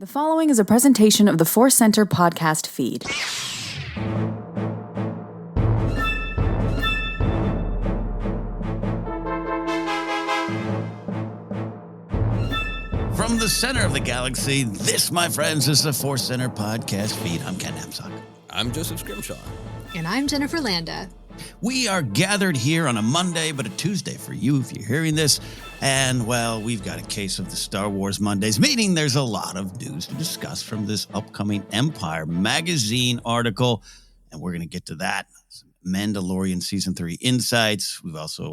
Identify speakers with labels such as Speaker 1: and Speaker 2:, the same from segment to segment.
Speaker 1: The following is a presentation of the ForceCenter podcast feed.
Speaker 2: From the center of the galaxy, this, my friends, is the ForceCenter podcast feed. I'm Ken Napzok.
Speaker 3: I'm Joseph Scrimshaw.
Speaker 4: And I'm Jennifer Landa.
Speaker 2: We are gathered here on a Monday, but a Tuesday for you if you're hearing this. And, well, we've got a case of the Star Wars Mondays, meaning there's a lot of news to discuss from this upcoming Empire magazine article. And we're going to get to that. Some Mandalorian Season 3 insights. We've also,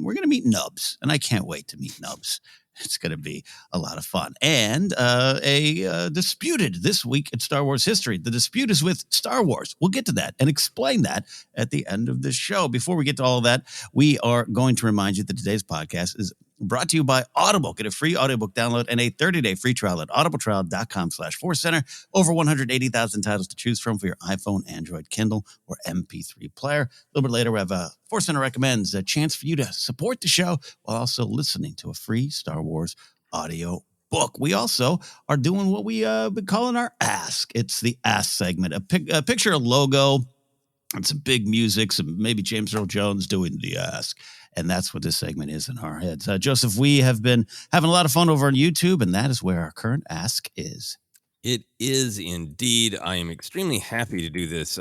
Speaker 2: we're going to meet Nubs, and I can't wait to meet Nubs. It's going to be a lot of fun. And a disputed this week in Star Wars history. The dispute is with Star Wars. We'll get to that and explain that at the end of the show. Before we get to all of that, we are going to remind you that today's podcast is brought to you by Audible. Get a free audiobook download and a 30-day free trial at audibletrial.com/ForceCenter. Over 180,000 titles to choose from for your iPhone, Android, Kindle, or MP3 player. A little bit later, we have a ForceCenter Recommends, a chance for you to support the show while also listening to a free Star Wars audio book. We also are doing what we been calling our Ask. It's the Ask segment. A picture, a logo, and some big music, some maybe James Earl Jones doing the Ask. And that's what this segment is in our heads. Joseph, we have been having a lot of fun over on YouTube, and that is where our current Ask is.
Speaker 3: It is indeed. I am extremely happy to do this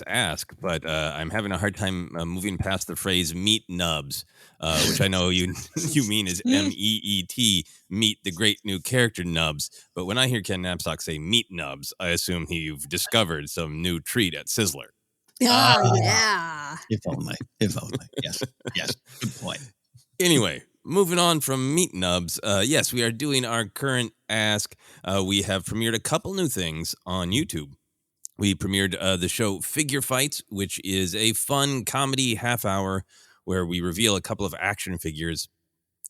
Speaker 3: ask, but I'm having a hard time moving past the phrase "Meet Nubs," which I know you mean is MEET, meet the great new character Nubs. But when I hear Ken Napzok say "Meet Nubs," I assume you've discovered some new treat at Sizzler.
Speaker 4: Oh, yeah.
Speaker 2: If only. Yes. Good point.
Speaker 3: Anyway, moving on from Meet Nubs, yes, we are doing our current Ask. We have premiered a couple new things on YouTube. We premiered the show Figure Fights, which is a fun comedy half hour where we reveal a couple of action figures,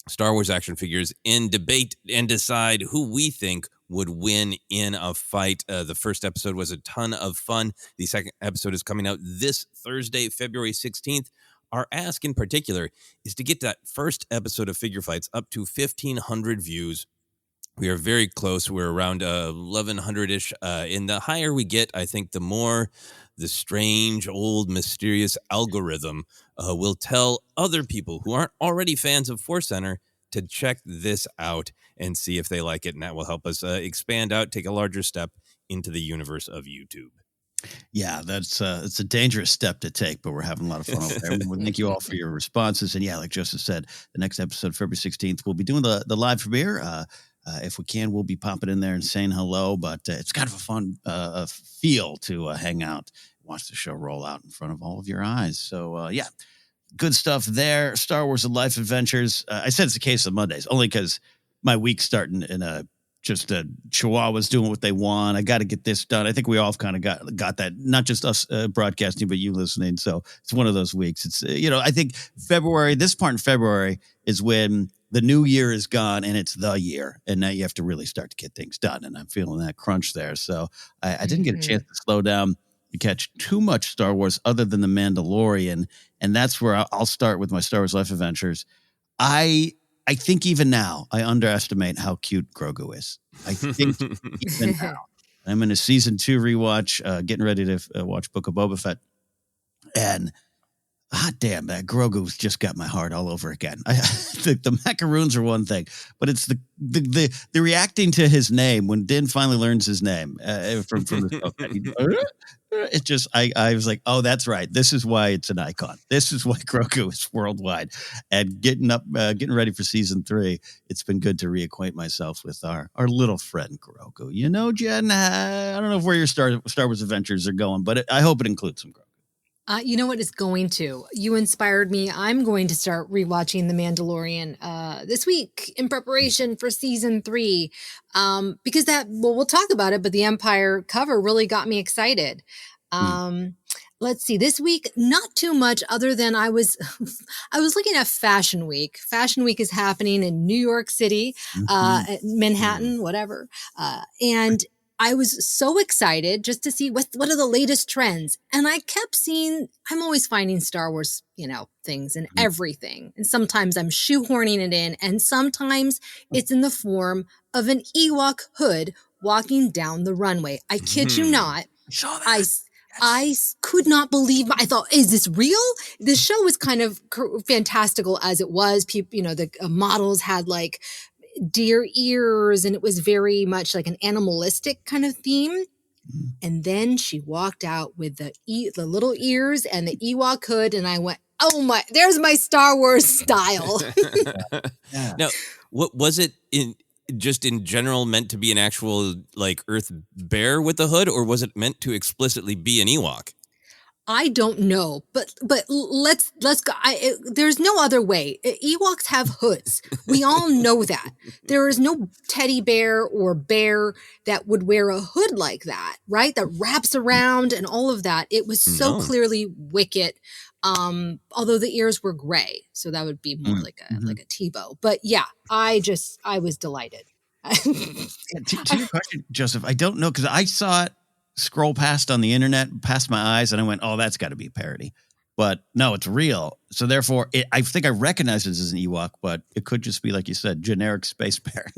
Speaker 3: Star Wars action figures, and debate and decide who we think would win in a fight. The first episode was a ton of fun. The second episode is coming out this Thursday, February 16th. Our ask in particular is to get that first episode of Figure Fights up to 1,500 views. We are very close. We're around 1,100-ish. And the higher we get, I think the more the strange, old, mysterious algorithm will tell other people who aren't already fans of ForceCenter to check this out and see if they like it. And that will help us expand out, take a larger step into the universe of YouTube.
Speaker 2: Yeah, it's a dangerous step to take, but we're having a lot of fun over there. Thank you all for your responses. And yeah, like Joseph said, the next episode, February 16th, we'll be doing the live premiere. If we can, we'll be popping in there and saying hello, but it's kind of a fun feel to hang out, watch the show roll out in front of all of your eyes. So yeah, good stuff there. Star Wars and Life Adventures. I said it's a case of Mondays, only because my week's starting in just Chihuahuas doing what they want. I got to get this done. I think we all kind of got that, not just us broadcasting, but you listening. So it's one of those weeks. It's, I think this part in February is when the new year is gone and it's the year. And now you have to really start to get things done. And I'm feeling that crunch there. So I didn't get a chance to slow down to catch too much Star Wars other than The Mandalorian. And that's where I'll start with my Star Wars Life Adventures. I think even now I underestimate how cute Grogu is. I think even now. I'm in a season 2 rewatch, getting ready to watch Book of Boba Fett. And hot damn, that Grogu's just got my heart all over again. The macaroons are one thing, but it's the reacting to his name when Din finally learns his name from the book. It just, I was like, oh, that's right. This is why it's an icon. This is why Grogu is worldwide. And getting ready for season 3, it's been good to reacquaint myself with our little friend Grogu. Jen, I don't know where your Star Wars adventures are going, but I hope it includes some Grogu.
Speaker 4: You know what? It's going to. You inspired me. I'm going to start rewatching The Mandalorian this week in preparation for season 3. Because we'll talk about it, but the Empire cover really got me excited. Let's see, this week, not too much other than I was looking at Fashion Week. Fashion Week is happening in New York City, Manhattan, whatever. And I was so excited just to see what are the latest trends. And I kept seeing, I'm always finding Star Wars, things in everything. And sometimes I'm shoehorning it in, and sometimes it's in the form of an Ewok hood walking down the runway. I kid you not.
Speaker 2: Saw that.
Speaker 4: I could not believe. I thought, is this real? This show was kind of fantastical as it was. People, the models had like deer ears, and it was very much like an animalistic kind of theme. And then she walked out with the little ears and the Ewok hood, and I went, "Oh my! There's my Star Wars style."
Speaker 2: Yeah.
Speaker 3: Now, what was it in general meant to be an actual like Earth bear with the hood, or was it meant to explicitly be an Ewok?
Speaker 4: I don't know, but let's go. There's no other way. Ewoks have hoods. We all know that. There is no teddy bear or bear that would wear a hood like that, right? That wraps around and all of that. It was so clearly Wicket. Although the ears were gray, so that would be more like a Tebow. But yeah, I was delighted.
Speaker 2: To your question, Joseph, I don't know because I saw it scroll past on the internet, past my eyes, and I went, "Oh, that's got to be a parody." But no, it's real. So therefore, I think I recognize it as an Ewok, but it could just be, like you said, generic space bear.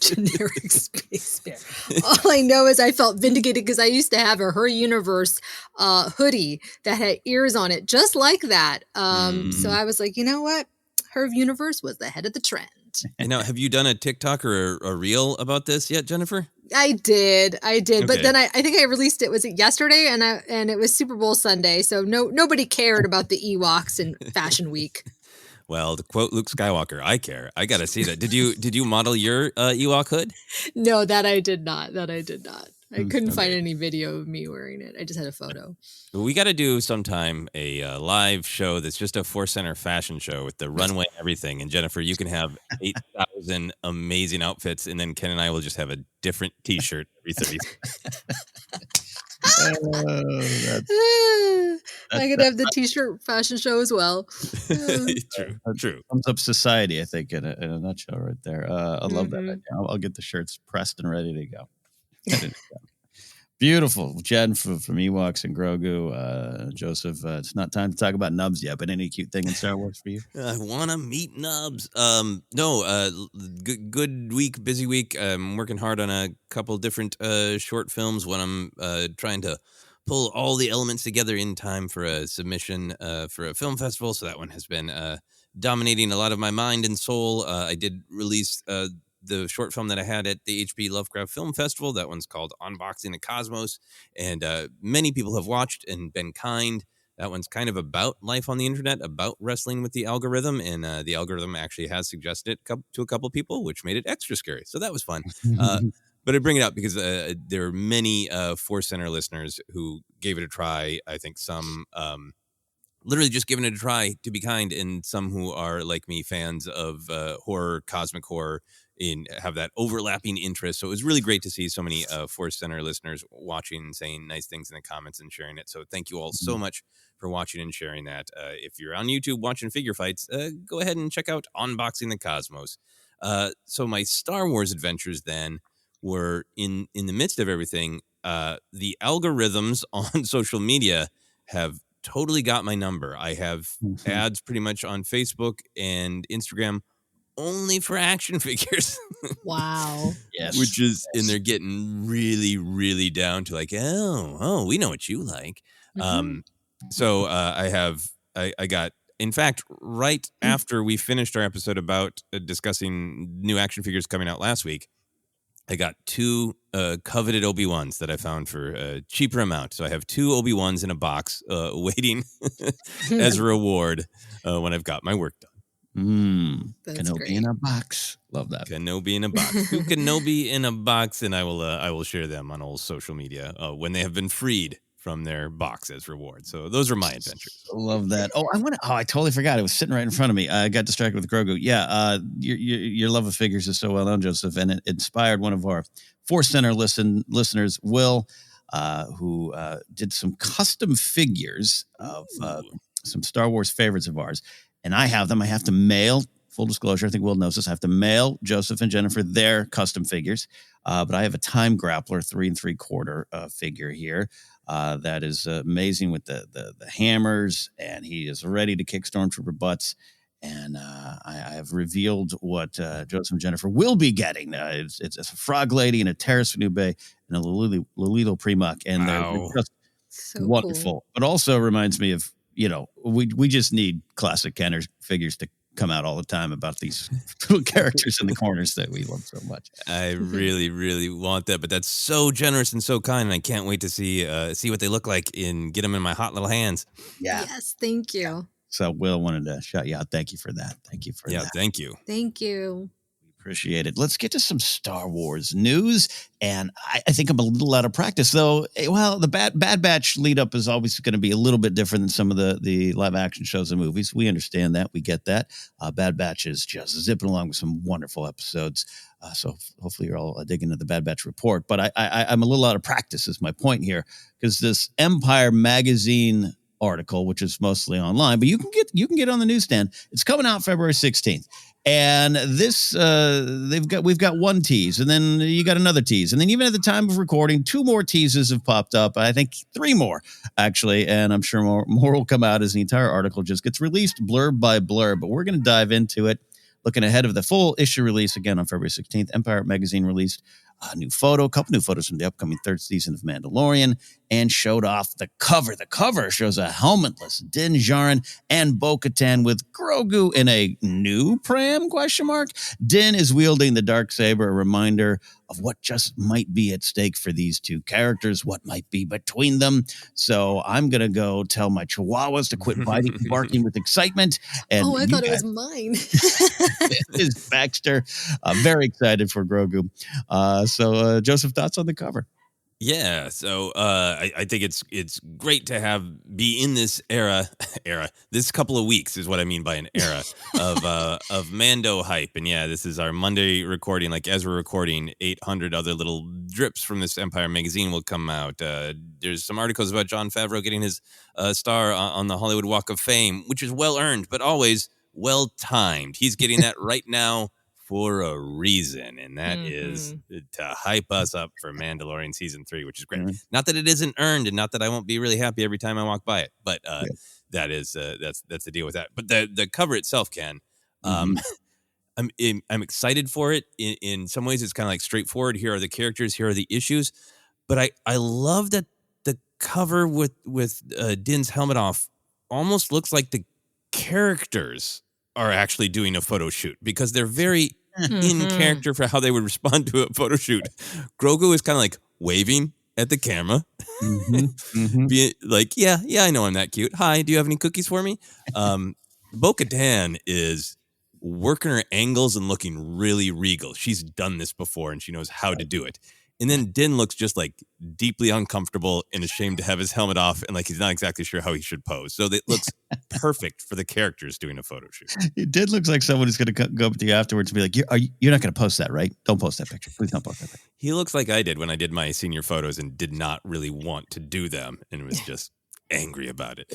Speaker 4: Generic space bear. All I know is I felt vindicated because I used to have a Her Universe hoodie that had ears on it, just like that. So I was like, you know what? Her Universe was the head of the trend.
Speaker 3: And now, have you done a TikTok or a reel about this yet, Jennifer?
Speaker 4: I did.
Speaker 3: Okay.
Speaker 4: But then I think I released it. Was it yesterday? And it was Super Bowl Sunday. So nobody cared about the Ewoks in Fashion Week.
Speaker 3: Well, to quote Luke Skywalker, I care. I got to see that. Did you model your Ewok hood?
Speaker 4: No, that I did not. I couldn't find any video of me wearing it. I just had a photo.
Speaker 3: We got to do sometime a live show that's just a ForceCenter fashion show with the runway and everything. And Jennifer, you can have 8,000 amazing outfits, and then Ken and I will just have a different T-shirt every 30
Speaker 4: I could have the T-shirt fashion show as well.
Speaker 3: True.
Speaker 2: Thumbs up society, I think, in a nutshell right there. I love that idea. I'll get the shirts pressed and ready to go. Beautiful. Jen from Ewoks and Grogu. Joseph, it's not time to talk about nubs yet, but any cute thing in Star Wars for you?
Speaker 3: I want to meet nubs. Good week, busy week. I'm working hard on a couple different short films when I'm trying to pull all the elements together in time for a submission for a film festival. So that one has been dominating a lot of my mind and soul. I did release the short film that I had at the HB Lovecraft Film Festival. That one's called Unboxing the Cosmos. And many people have watched and been kind. That one's kind of about life on the internet, about wrestling with the algorithm. And the algorithm actually has suggested it to a couple people, which made it extra scary. So that was fun. But I bring it up because there are many ForceCenter listeners who gave it a try. I think some literally just giving it a try to be kind, and some who are, like me, fans of horror, cosmic horror, have that overlapping interest. So it was really great to see so many ForceCenter listeners watching and saying nice things in the comments and sharing it. So thank you all so much for watching and sharing that. If you're on YouTube watching figure fights, go ahead and check out Unboxing the Cosmos. So my Star Wars adventures then were in the midst of everything. The algorithms on social media have totally got my number. I have ads pretty much on Facebook and Instagram only for action figures.
Speaker 4: Wow.
Speaker 2: Yes.
Speaker 3: And they're getting really, really down to like, oh, we know what you like. So I got, in fact, right after we finished our episode about discussing new action figures coming out last week, I got two coveted Obi-Wans that I found for a cheaper amount. So I have two Obi-Wans in a box waiting as a reward when I've got my work done.
Speaker 2: Kenobi
Speaker 4: great.
Speaker 2: in a box. Love that.
Speaker 3: Kenobi in a box. Two Kenobi in a box, and I will share them on all social media when they have been freed from their box as reward. So those are my adventures.
Speaker 2: Love that. Oh, I totally forgot. It was sitting right in front of me. I got distracted with Grogu. Yeah, your love of figures is so well known, Joseph, and it inspired one of our ForceCenter listeners, Will, who did some custom figures of some Star Wars favorites of ours. And I have them. I have to mail, full disclosure, I think Will knows this, I have to mail Joseph and Jennifer their custom figures. But I have a Time Grappler 3 3/4 figure here. That is amazing with the hammers, and he is ready to kick Stormtrooper butts. And I have revealed what Joseph and Jennifer will be getting. It's a Frog Lady and a Terrace for New Bay and a Lolito Primuck. And they're just
Speaker 4: So
Speaker 2: wonderful.
Speaker 4: cool.
Speaker 2: But also reminds me of, we just need classic Kenner figures to come out all the time about these little characters in the corners that we love so much.
Speaker 3: I really, really want that, but that's so generous and so kind, and I can't wait to see what they look like and get them in my hot little hands.
Speaker 2: Yeah.
Speaker 4: Yes, thank you.
Speaker 2: So Will wanted to shout you out. Thank you for that. Thank you for that.
Speaker 3: Thank you.
Speaker 4: Thank you.
Speaker 2: Appreciate it. Let's get to some Star Wars news. And I think I'm a little out of practice, though. Well, the Bad Batch lead up is always going to be a little bit different than some of the live action shows and movies. We understand that. We get that. Bad Batch is just zipping along with some wonderful episodes. So hopefully you're all digging into the Bad Batch report. But I'm a little out of practice is my point here, because this Empire magazine article, which is mostly online, but you can get on the newsstand. It's coming out February 16th. And this, we've got one tease, and then you got another tease, and then even at the time of recording, 2 more teases have popped up. I think 3 more actually, and I'm sure more will come out as the entire article just gets released blurb by blurb. But we're going to dive into it, looking ahead of the full issue release again on February 16th. Empire magazine released a couple new photos from the upcoming 3rd season of Mandalorian, and showed off the cover. The cover shows a helmetless Din Djarin and Bo-Katan with Grogu in a new pram, ? Din is wielding the Darksaber, a reminder of what just might be at stake for these two characters, what might be between them. So I'm going to go tell my chihuahuas to quit barking with excitement. And
Speaker 4: I thought it was mine.
Speaker 2: It is Baxter. Very excited for Grogu. So Joseph, thoughts on the cover?
Speaker 3: Yeah, so I think it's great to be in this era. This couple of weeks is what I mean by an era of Mando hype. And yeah, this is our Monday recording. Like as we're recording, 800 other little drips from this Empire magazine will come out. There's some articles about Jon Favreau getting his star on the Hollywood Walk of Fame, which is well earned, but always well timed. He's getting that right now for a reason, and that is to hype us up for Mandalorian season 3, which is great. Not that it isn't earned, and not that I won't be really happy every time I walk by it, but that is that's the deal with that. But the cover itself, Ken, I'm excited for it. In some ways, it's kind of like straightforward. Here are the characters, here are the issues, but I love that the cover with Din's helmet off almost looks like the characters are actually doing a photo shoot, because they're very in character for how they would respond to a photo shoot. Grogu is kind of like waving at the camera, being like, yeah, I know I'm that cute. Hi, do you have any cookies for me? Bo-Katan is working her angles and looking really regal. She's done this before and she knows how to do it. And then Din looks just like deeply uncomfortable and ashamed to have his helmet off, and like he's not exactly sure how he should pose. So it looks perfect for the characters doing a photo shoot.
Speaker 2: It did look like someone who's going to go up to you afterwards and be like, you're not going to post that, right? Don't post that picture. Please don't post that picture.
Speaker 3: He looks like I did when I did my senior photos and did not really want to do them and was just angry about it.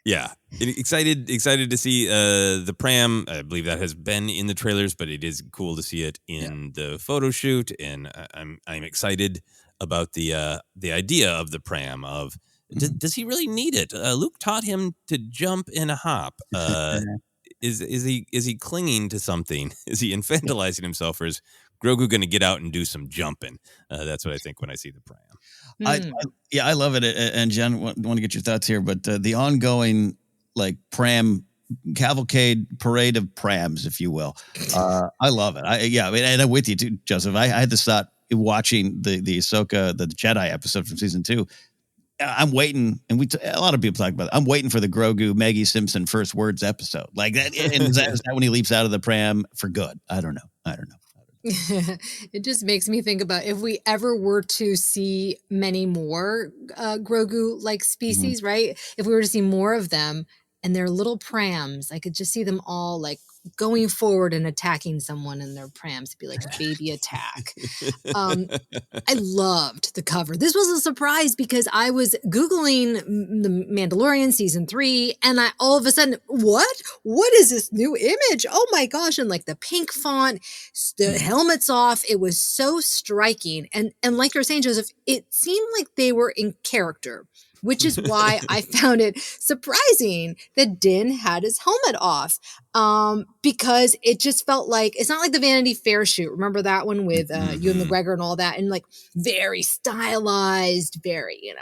Speaker 3: Yeah, excited to see the pram. I believe that has been in the trailers, but it is cool to see it in the photo shoot, and I'm excited about the idea of the pram. Of does he really need it? Luke taught him to jump and hop. Is he clinging to something? Is he infantilizing himself, or is Grogu going to get out and do some jumping? That's what I think when I see the pram.
Speaker 2: I love it. And Jen, want to get your thoughts here, but the ongoing like pram cavalcade parade of prams, if you will. I love it. And I'm with you too, Joseph. I had this thought watching the Ahsoka, the Jedi episode from season 2. I'm waiting, and a lot of people talk about it. I'm waiting for the Grogu Maggie Simpson first words episode, like that. And is that when he leaps out of the pram for good? I don't know.
Speaker 4: It just makes me think about if we ever were to see many more Grogu-like species, right? If we were to see more of them and their little prams, I could just see them all like going forward and attacking someone in their prams. It'd be like a baby attack. I loved the cover. This was a surprise because I was Googling the Mandalorian season 3 and I all of a sudden, what is this new image? Oh my gosh. And like the pink font, the helmet's off. It was so striking. And like you're saying, Joseph, it seemed like they were in character. which is why I found it surprising that Din had his helmet off. Because it just felt like, it's not like the Vanity Fair shoot. Remember that one with Ewan McGregor and all that, and like very stylized, very,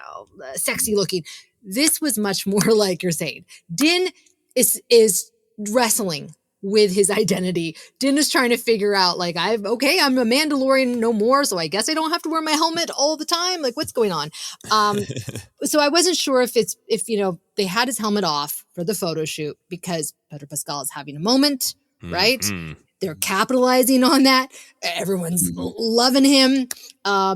Speaker 4: sexy looking. This was much more like you're saying. Din is wrestling with his identity. Din is trying to figure out, like, I'm a Mandalorian no more, so I guess I don't have to wear my helmet all the time. Like, what's going on? So I wasn't sure if they had his helmet off for the photo shoot because Pedro Pascal is having a moment, right? They're capitalizing on that. Everyone's loving him.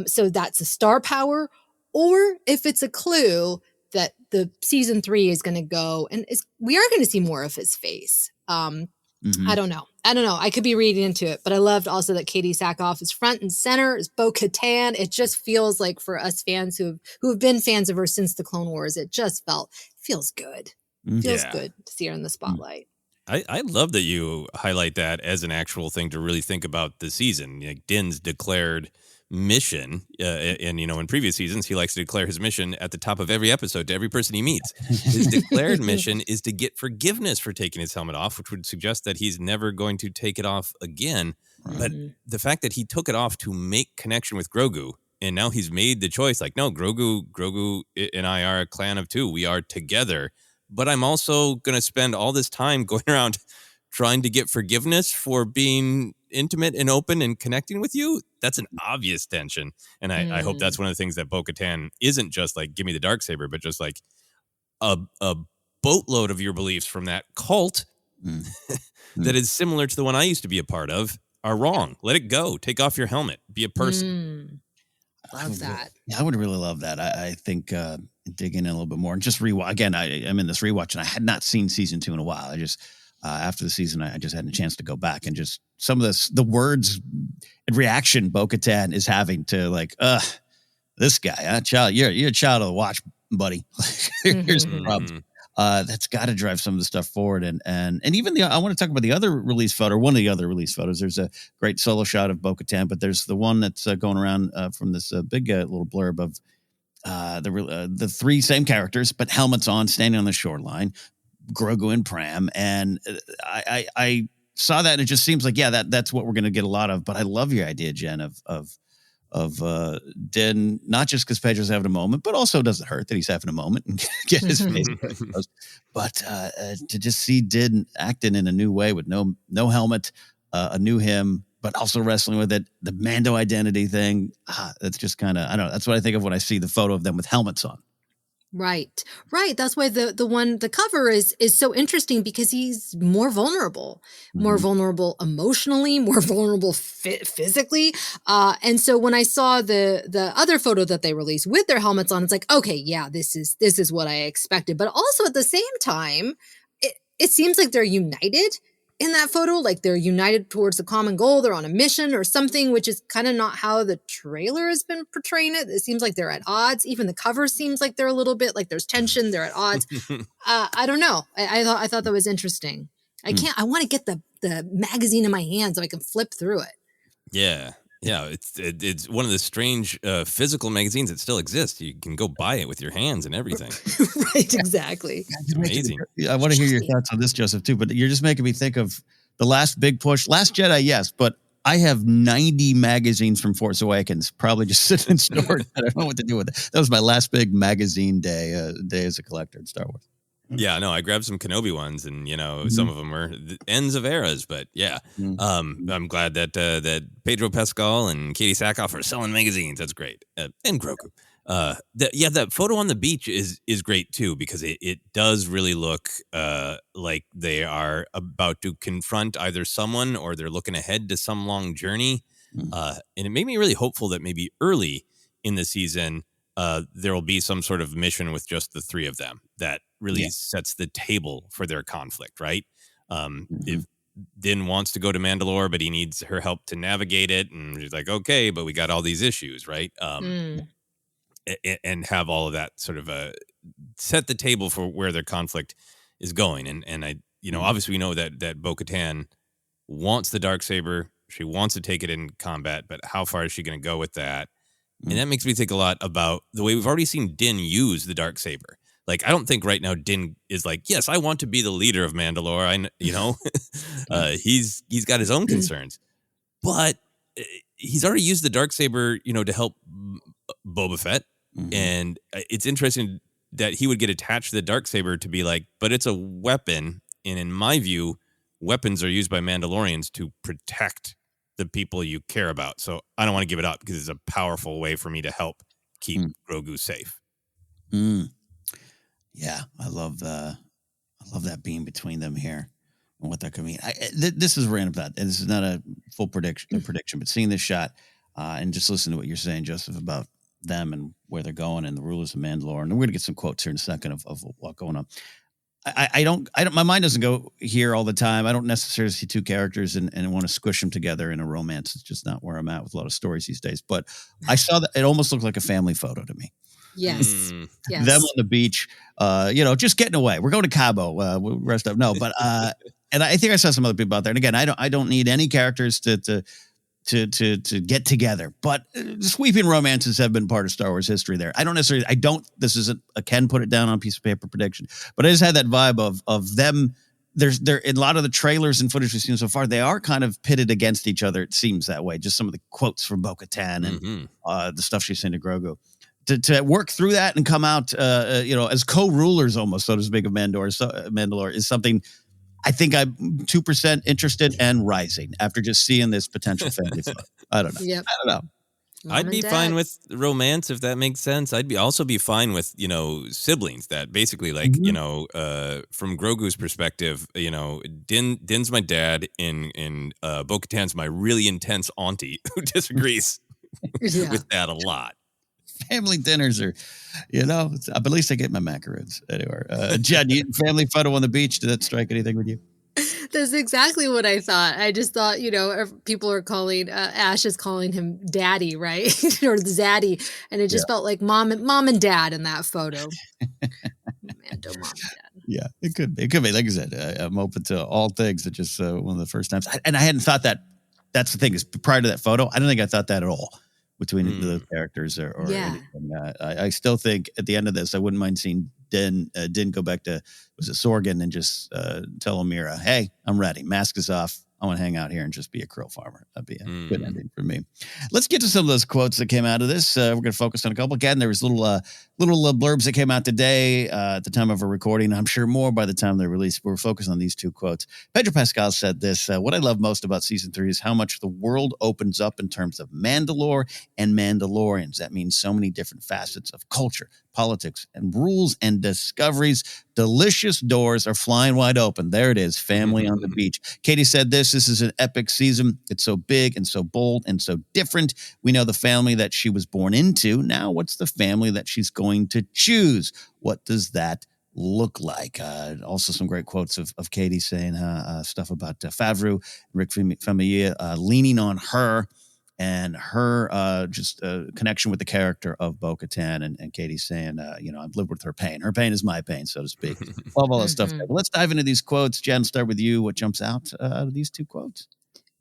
Speaker 4: So that's a star power. Or if it's a clue that the season 3 is going to go and we are going to see more of his face. I don't know. I could be reading into it, but I loved also that Katie Sackhoff is front and center as Bo-Katan. It just feels like for us fans who have been fans of her since the Clone Wars, it just feels good. Feels good to see her in the spotlight.
Speaker 3: I love that you highlight that as an actual thing to really think about the season. Like Din's declared mission, and in previous seasons he likes to declare his mission at the top of every episode to every person he meets. His declared mission is to get forgiveness for taking his helmet off, which would suggest that he's never going to take it off again. But the fact that he took it off to make connection with Grogu, and now he's made the choice, like, no, Grogu and I are a clan of two. We are together. But I'm also going to spend all this time going around trying to get forgiveness for being intimate and open and connecting with you. That's an obvious tension. And I hope that's one of the things that Bo-Katan isn't just like, give me the Darksaber, but just like a boatload of your beliefs from that cult that is similar to the one I used to be a part of are wrong. Let it go. Take off your helmet. Be a person.
Speaker 4: Love that.
Speaker 2: I would really love that. I think digging in a little bit more and just rewatch. Again, I'm in this rewatch and I had not seen season 2 in a while. I just, after the season, I just had a chance to go back and just some of the words and reaction Bo-Katan is having to like, this guy, child, you're a child of the watch, buddy. Here's the problem. That's got to drive some of the stuff forward. And even I want to talk about the other release photo, one of the other release photos. There's a great solo shot of Bo-Katan, but there's the one that's going around from this big little blurb of the 3 same characters, but helmets on, standing on the shoreline, Grogu and Pram. And I saw that and it just seems like, that's what we're going to get a lot of. But I love your idea, Jen, of Din, not just because Pedro's having a moment, but also doesn't hurt that he's having a moment and get his face exposed. But to just see Din acting in a new way with no helmet, a new him, but also wrestling with it, the Mando identity thing. That's just kind of, I don't know. That's what I think of when I see the photo of them with helmets on.
Speaker 4: Right. That's why the cover is so interesting because he's more vulnerable emotionally, more vulnerable physically. And so when I saw the other photo that they released with their helmets on, it's like, okay, yeah, this is what I expected. But also at the same time, it seems like they're united in that photo, like they're united towards a common goal. They're on a mission or something, which is kind of not how the trailer has been portraying it. It seems like they're at odds. Even the cover seems like they're a little bit like there's tension. They're at odds. I don't know. I thought that was interesting. I want to get the magazine in my hand so I can flip through it.
Speaker 3: Yeah. Yeah, it's one of the strange physical magazines that still exists. You can go buy it with your hands and everything.
Speaker 4: Right, exactly.
Speaker 3: It's amazing.
Speaker 2: I want to hear your thoughts on this, Joseph, too. But you're just making me think of the last big push. Last Jedi, yes, but I have 90 magazines from Force Awakens probably just sitting in storage. I don't know what to do with it. That was my last big magazine day as a collector in Star Wars.
Speaker 3: Yeah, no, I grabbed some Kenobi ones, and some of them were the ends of eras. But yeah, I'm glad that Pedro Pascal and Katie Sackhoff are selling magazines. That's great, and Grogu. That photo on the beach is great too because it does really look like they are about to confront either someone or they're looking ahead to some long journey. And it made me really hopeful that maybe early in the season there will be some sort of mission with just the 3 of them that really sets the table for their conflict, right? If Din wants to go to Mandalore, but he needs her help to navigate it, and she's like, okay, but we got all these issues, right? And have all of that sort of set the table for where their conflict is going. And I, obviously we know that Bo-Katan wants the Darksaber. She wants to take it in combat, but how far is she going to go with that? And that makes me think a lot about the way we've already seen Din use the Darksaber. Like, I don't think right now Din is like, yes, I want to be the leader of Mandalore. He's got his own concerns, but he's already used the Darksaber, to help Boba Fett.
Speaker 2: Mm-hmm.
Speaker 3: And it's interesting that he would get attached to the Darksaber to be like, but it's a weapon. And in my view, weapons are used by Mandalorians to protect the people you care about. So I don't want to give it up because it's a powerful way for me to help keep Grogu safe.
Speaker 2: Yeah, I love that beam between them here and what that could mean. This is random thought, and this is not a full prediction, but seeing this shot and just listen to what you're saying, Joseph, about them and where they're going and the rulers of Mandalore. And we're going to get some quotes here in a second of what's going on. I don't, my mind doesn't go here all the time. I don't necessarily see two characters and want to squish them together in a romance. It's just not where I'm at with a lot of stories these days. But I saw that it almost looked like a family photo to me.
Speaker 4: Yes. Yes.
Speaker 2: Them on the beach, just getting away. We're going to Cabo. We'll rest up. No, but and I think I saw some other people out there. And again, I don't need any characters to get together. But sweeping romances have been part of Star Wars history. There, this isn't a Ken put it down on a piece of paper prediction, but I just had that vibe of them. There's in a lot of the trailers and footage we've seen so far, they are kind of pitted against each other. It seems that way. Just some of the quotes from Bo-Katan and the stuff she's saying to Grogu. To work through that and come out, as co-rulers almost, so to speak, of Mandalore is something I think I'm 2% interested and rising after just seeing this potential family photo. I don't know.
Speaker 4: Yep.
Speaker 2: I don't know.
Speaker 3: I'd be fine with romance if that makes sense. I'd also be fine with, siblings that basically from Grogu's perspective, Din's my dad and Bo-Katan's my really intense auntie who disagrees with that a lot.
Speaker 2: Family dinners are, but at least I get my macaroons anyway. Jen, family photo on the beach. Did that strike anything with you?
Speaker 4: That's exactly what I thought. I just thought, people are calling, Ash is calling him daddy, right? Or zaddy. And it just felt like mom and dad in that photo. Mando, mom and dad.
Speaker 2: Yeah, it could be. It could be. Like I said, I'm open to all things. It's just one of the first times. And I hadn't thought that. That's the thing is prior to that photo, I don't think I thought that at all. Between the characters or anything. I still think at the end of this, I wouldn't mind seeing Din go back to, was it Sorgan, and just tell Amira, hey, I'm ready. Mask is off. I want to hang out here and just be a krill farmer. That'd be a good ending for me. Let's get to some of those quotes that came out of this. We're going to focus on a couple. Again, there was little blurbs that came out today at the time of our recording. I'm sure more by the time they're released. But we're focused on these two quotes. Pedro Pascal said this, what I love most about season 3 is how much the world opens up in terms of Mandalore and Mandalorians. That means so many different facets of culture, politics, and rules and discoveries. Delicious doors are flying wide open. There it is, family on the beach. Katie said this is an epic season. It's so big and so bold and so different. We know the family that she was born into. Now, what's the family that she's going to choose? What does that look like? Also, some great quotes of Katie saying stuff about Favreau, Rick Famuyiwa leaning on her and her connection with the character of Bo-Katan, and Katie saying, I've lived with her pain. Her pain is my pain, so to speak. Love all that stuff. But let's dive into these quotes. Jen, start with you. What jumps out of these two quotes?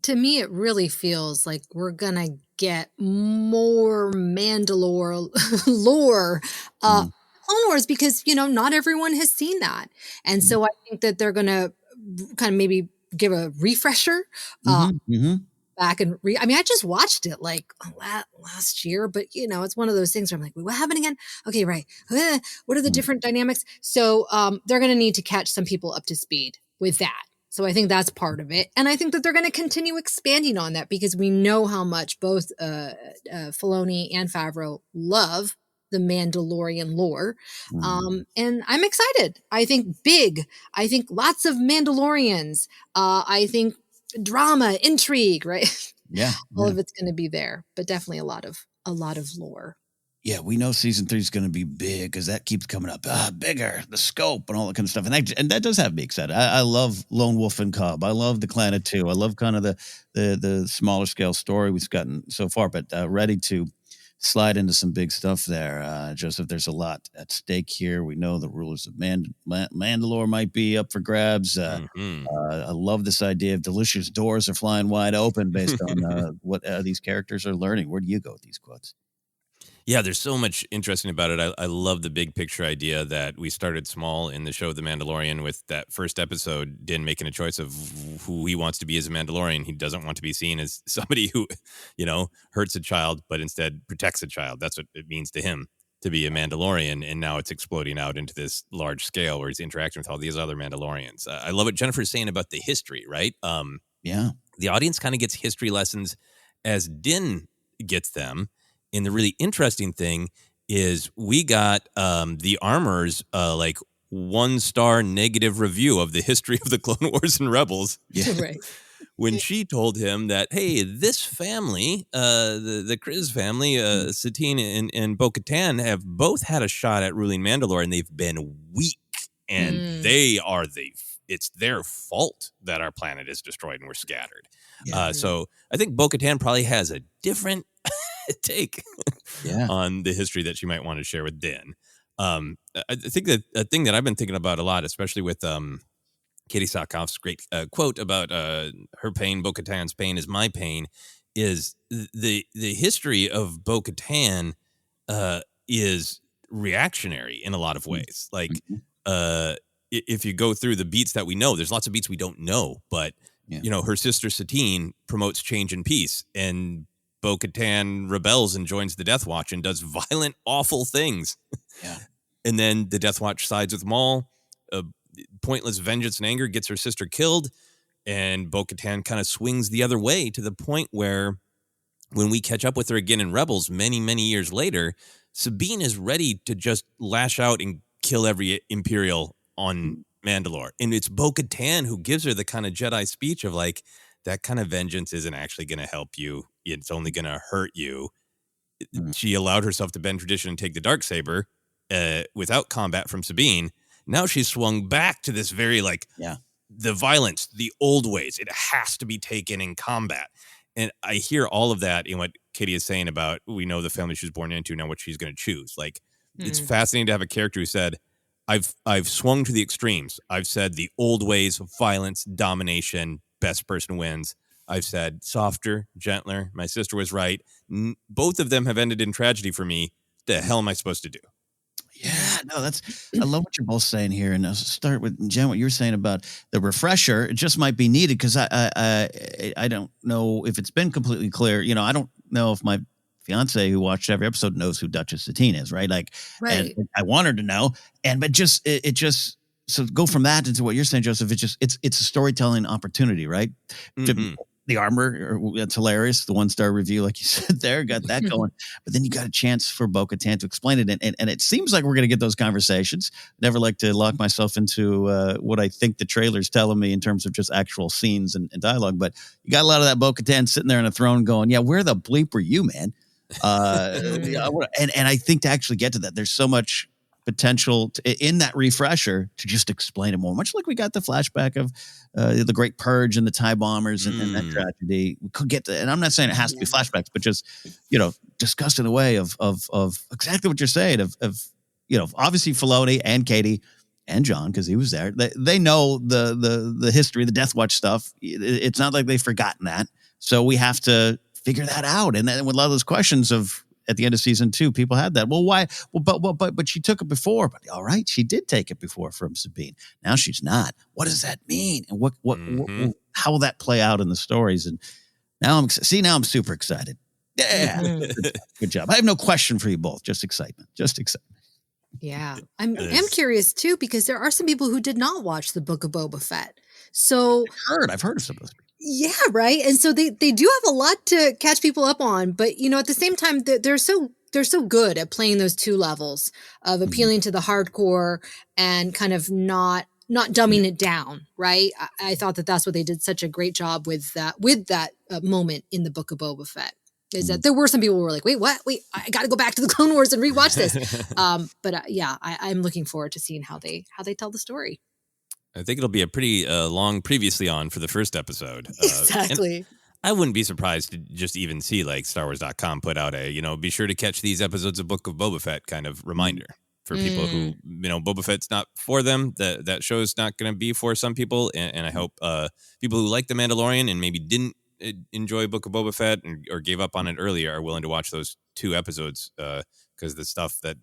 Speaker 4: To me, it really feels like we're going to get more Mandalore lore, Clone Wars, because, not everyone has seen that. And so I think that they're going to kind of maybe give a refresher. Back and I just watched it like last year, but it's one of those things where I'm like, wait, what happened again? Okay, right. What are the different dynamics? So they're going to need to catch some people up to speed with that. So I think that's part of it. And I think that they're going to continue expanding on that because we know how much both Filoni and Favreau love the Mandalorian lore. And I'm excited. I think big. I think lots of Mandalorians. I think drama, intrigue, right?
Speaker 2: Yeah.
Speaker 4: All of it's going to be there, but definitely a lot of lore.
Speaker 2: Yeah, we know season 3 is going to be big because that keeps coming up. Bigger, the scope and all that kind of stuff. And that does have me excited. I love Lone Wolf and Cub. I love the Clan of Two. I love kind of the smaller scale story we've gotten so far, but ready to slide into some big stuff there. Joseph, there's a lot at stake here. We know the rulers of Mandalore might be up for grabs. I love this idea of delicious doors are flying wide open based on what these characters are learning. Where do you go with these quotes?
Speaker 3: Yeah, there's so much interesting about it. I love the big picture idea that we started small in the show The Mandalorian with that first episode, Din making a choice of who he wants to be as a Mandalorian. He doesn't want to be seen as somebody who, hurts a child, but instead protects a child. That's what it means to him to be a Mandalorian. And now it's exploding out into this large scale where he's interacting with all these other Mandalorians. I love what Jennifer's saying about the history, right?
Speaker 2: Yeah.
Speaker 3: The audience kind of gets history lessons as Din gets them. And the really interesting thing is we got the Armor's 1-star negative review of the history of the Clone Wars and Rebels.
Speaker 2: Yeah.
Speaker 4: Right.
Speaker 3: When she told him that, hey, this family, the Kryz family, Satine and Bo-Katan have both had a shot at ruling Mandalore, and they've been weak. And it's their fault that our planet is destroyed and we're scattered.
Speaker 2: Yeah.
Speaker 3: So I think Bo-Katan probably has a different take on the history that she might want to share with Din. I think that a thing that I've been thinking about a lot, especially with Katie Sackhoff's great quote about her pain, Bo-Katan's pain is my pain, is the history of Bo-Katan is reactionary in a lot of ways. Like, if you go through the beats that we know, there's lots of beats we don't know, but her sister Satine promotes change and peace, and Bo-Katan rebels and joins the Death Watch and does violent, awful things.
Speaker 2: Yeah.
Speaker 3: And then the Death Watch sides with Maul. Pointless vengeance and anger gets her sister killed, and Bo-Katan kind of swings the other way to the point where when we catch up with her again in Rebels many, many years later, Sabine is ready to just lash out and kill every Imperial on Mandalore. And it's Bo-Katan who gives her the kind of Jedi speech of like, that kind of vengeance isn't actually going to help you. It's only going to hurt you. She allowed herself to bend tradition and take the Darksaber without combat from Sabine. Now she's swung back to this very the violence, the old ways. It has to be taken in combat. And I hear all of that in what Katie is saying about, we know the family she was born into, now what she's going to choose. Like, it's fascinating to have a character who said, I've swung to the extremes. I've said the old ways of violence, domination, best person wins. I've said softer, gentler. My sister was right. Both of them have ended in tragedy for me. The hell am I supposed to do?
Speaker 2: Yeah, no, I love what you're both saying here. And I'll start with Jen, what you were saying about the refresher. It just might be needed because I don't know if it's been completely clear. I don't know if my fiance who watched every episode knows who Duchess Satine is, right? Like,
Speaker 4: right.
Speaker 2: And I want her to know. So go from that into what you're saying, Joseph. It's a storytelling opportunity, right? The Armor, that's hilarious. The 1-star review, like you said there, got that going. But then you got a chance for Bo-Katan to explain it. And it seems like we're going to get those conversations. Never like to lock myself into what I think the trailer's telling me in terms of just actual scenes and dialogue. But you got a lot of that Bo-Katan sitting there on a throne going, yeah, where the bleep were you, man? And I think to actually get to that, there's so much potential in that refresher to just explain it more, much like we got the flashback of the Great Purge and the TIE bombers and that tragedy. We could get to, and I'm not saying it has to be flashbacks, but just discussed in a way of exactly what you're saying of obviously Filoni and Katie and John, because he was there. They know the history, the Death Watch stuff. It's not like they've forgotten that, so we have to figure that out. And then with a lot of those questions of at the end of season 2, people had that. Well, why? Well, but she took it before. But all right, she did take it before from Sabine. Now she's not. What does that mean? And what how will that play out in the stories? And now I'm super excited. Yeah, good job. I have no question for you both. Just excitement.
Speaker 4: Yeah, I'm curious too, because there are some people who did not watch the Book of Boba Fett. So
Speaker 2: I've heard of some of those people.
Speaker 4: Yeah, right. And so they do have a lot to catch people up on, but at the same time, they're so good at playing those two levels of appealing to the hardcore and kind of not dumbing it down, right? I thought that's what they did such a great job with that moment in the Book of Boba Fett. Is that there were some people who were like, wait, what? Wait, I got to go back to the Clone Wars and rewatch this. I'm looking forward to seeing how they tell the story.
Speaker 3: I think it'll be a pretty long previously on for the first episode.
Speaker 4: Exactly.
Speaker 3: I wouldn't be surprised to just even see like StarWars.com put out a, be sure to catch these episodes of Book of Boba Fett kind of reminder for people who, Boba Fett's not for them. That show's not going to be for some people. And I hope people who like The Mandalorian and maybe didn't enjoy Book of Boba Fett or gave up on it earlier are willing to watch those 2 episodes because the stuff that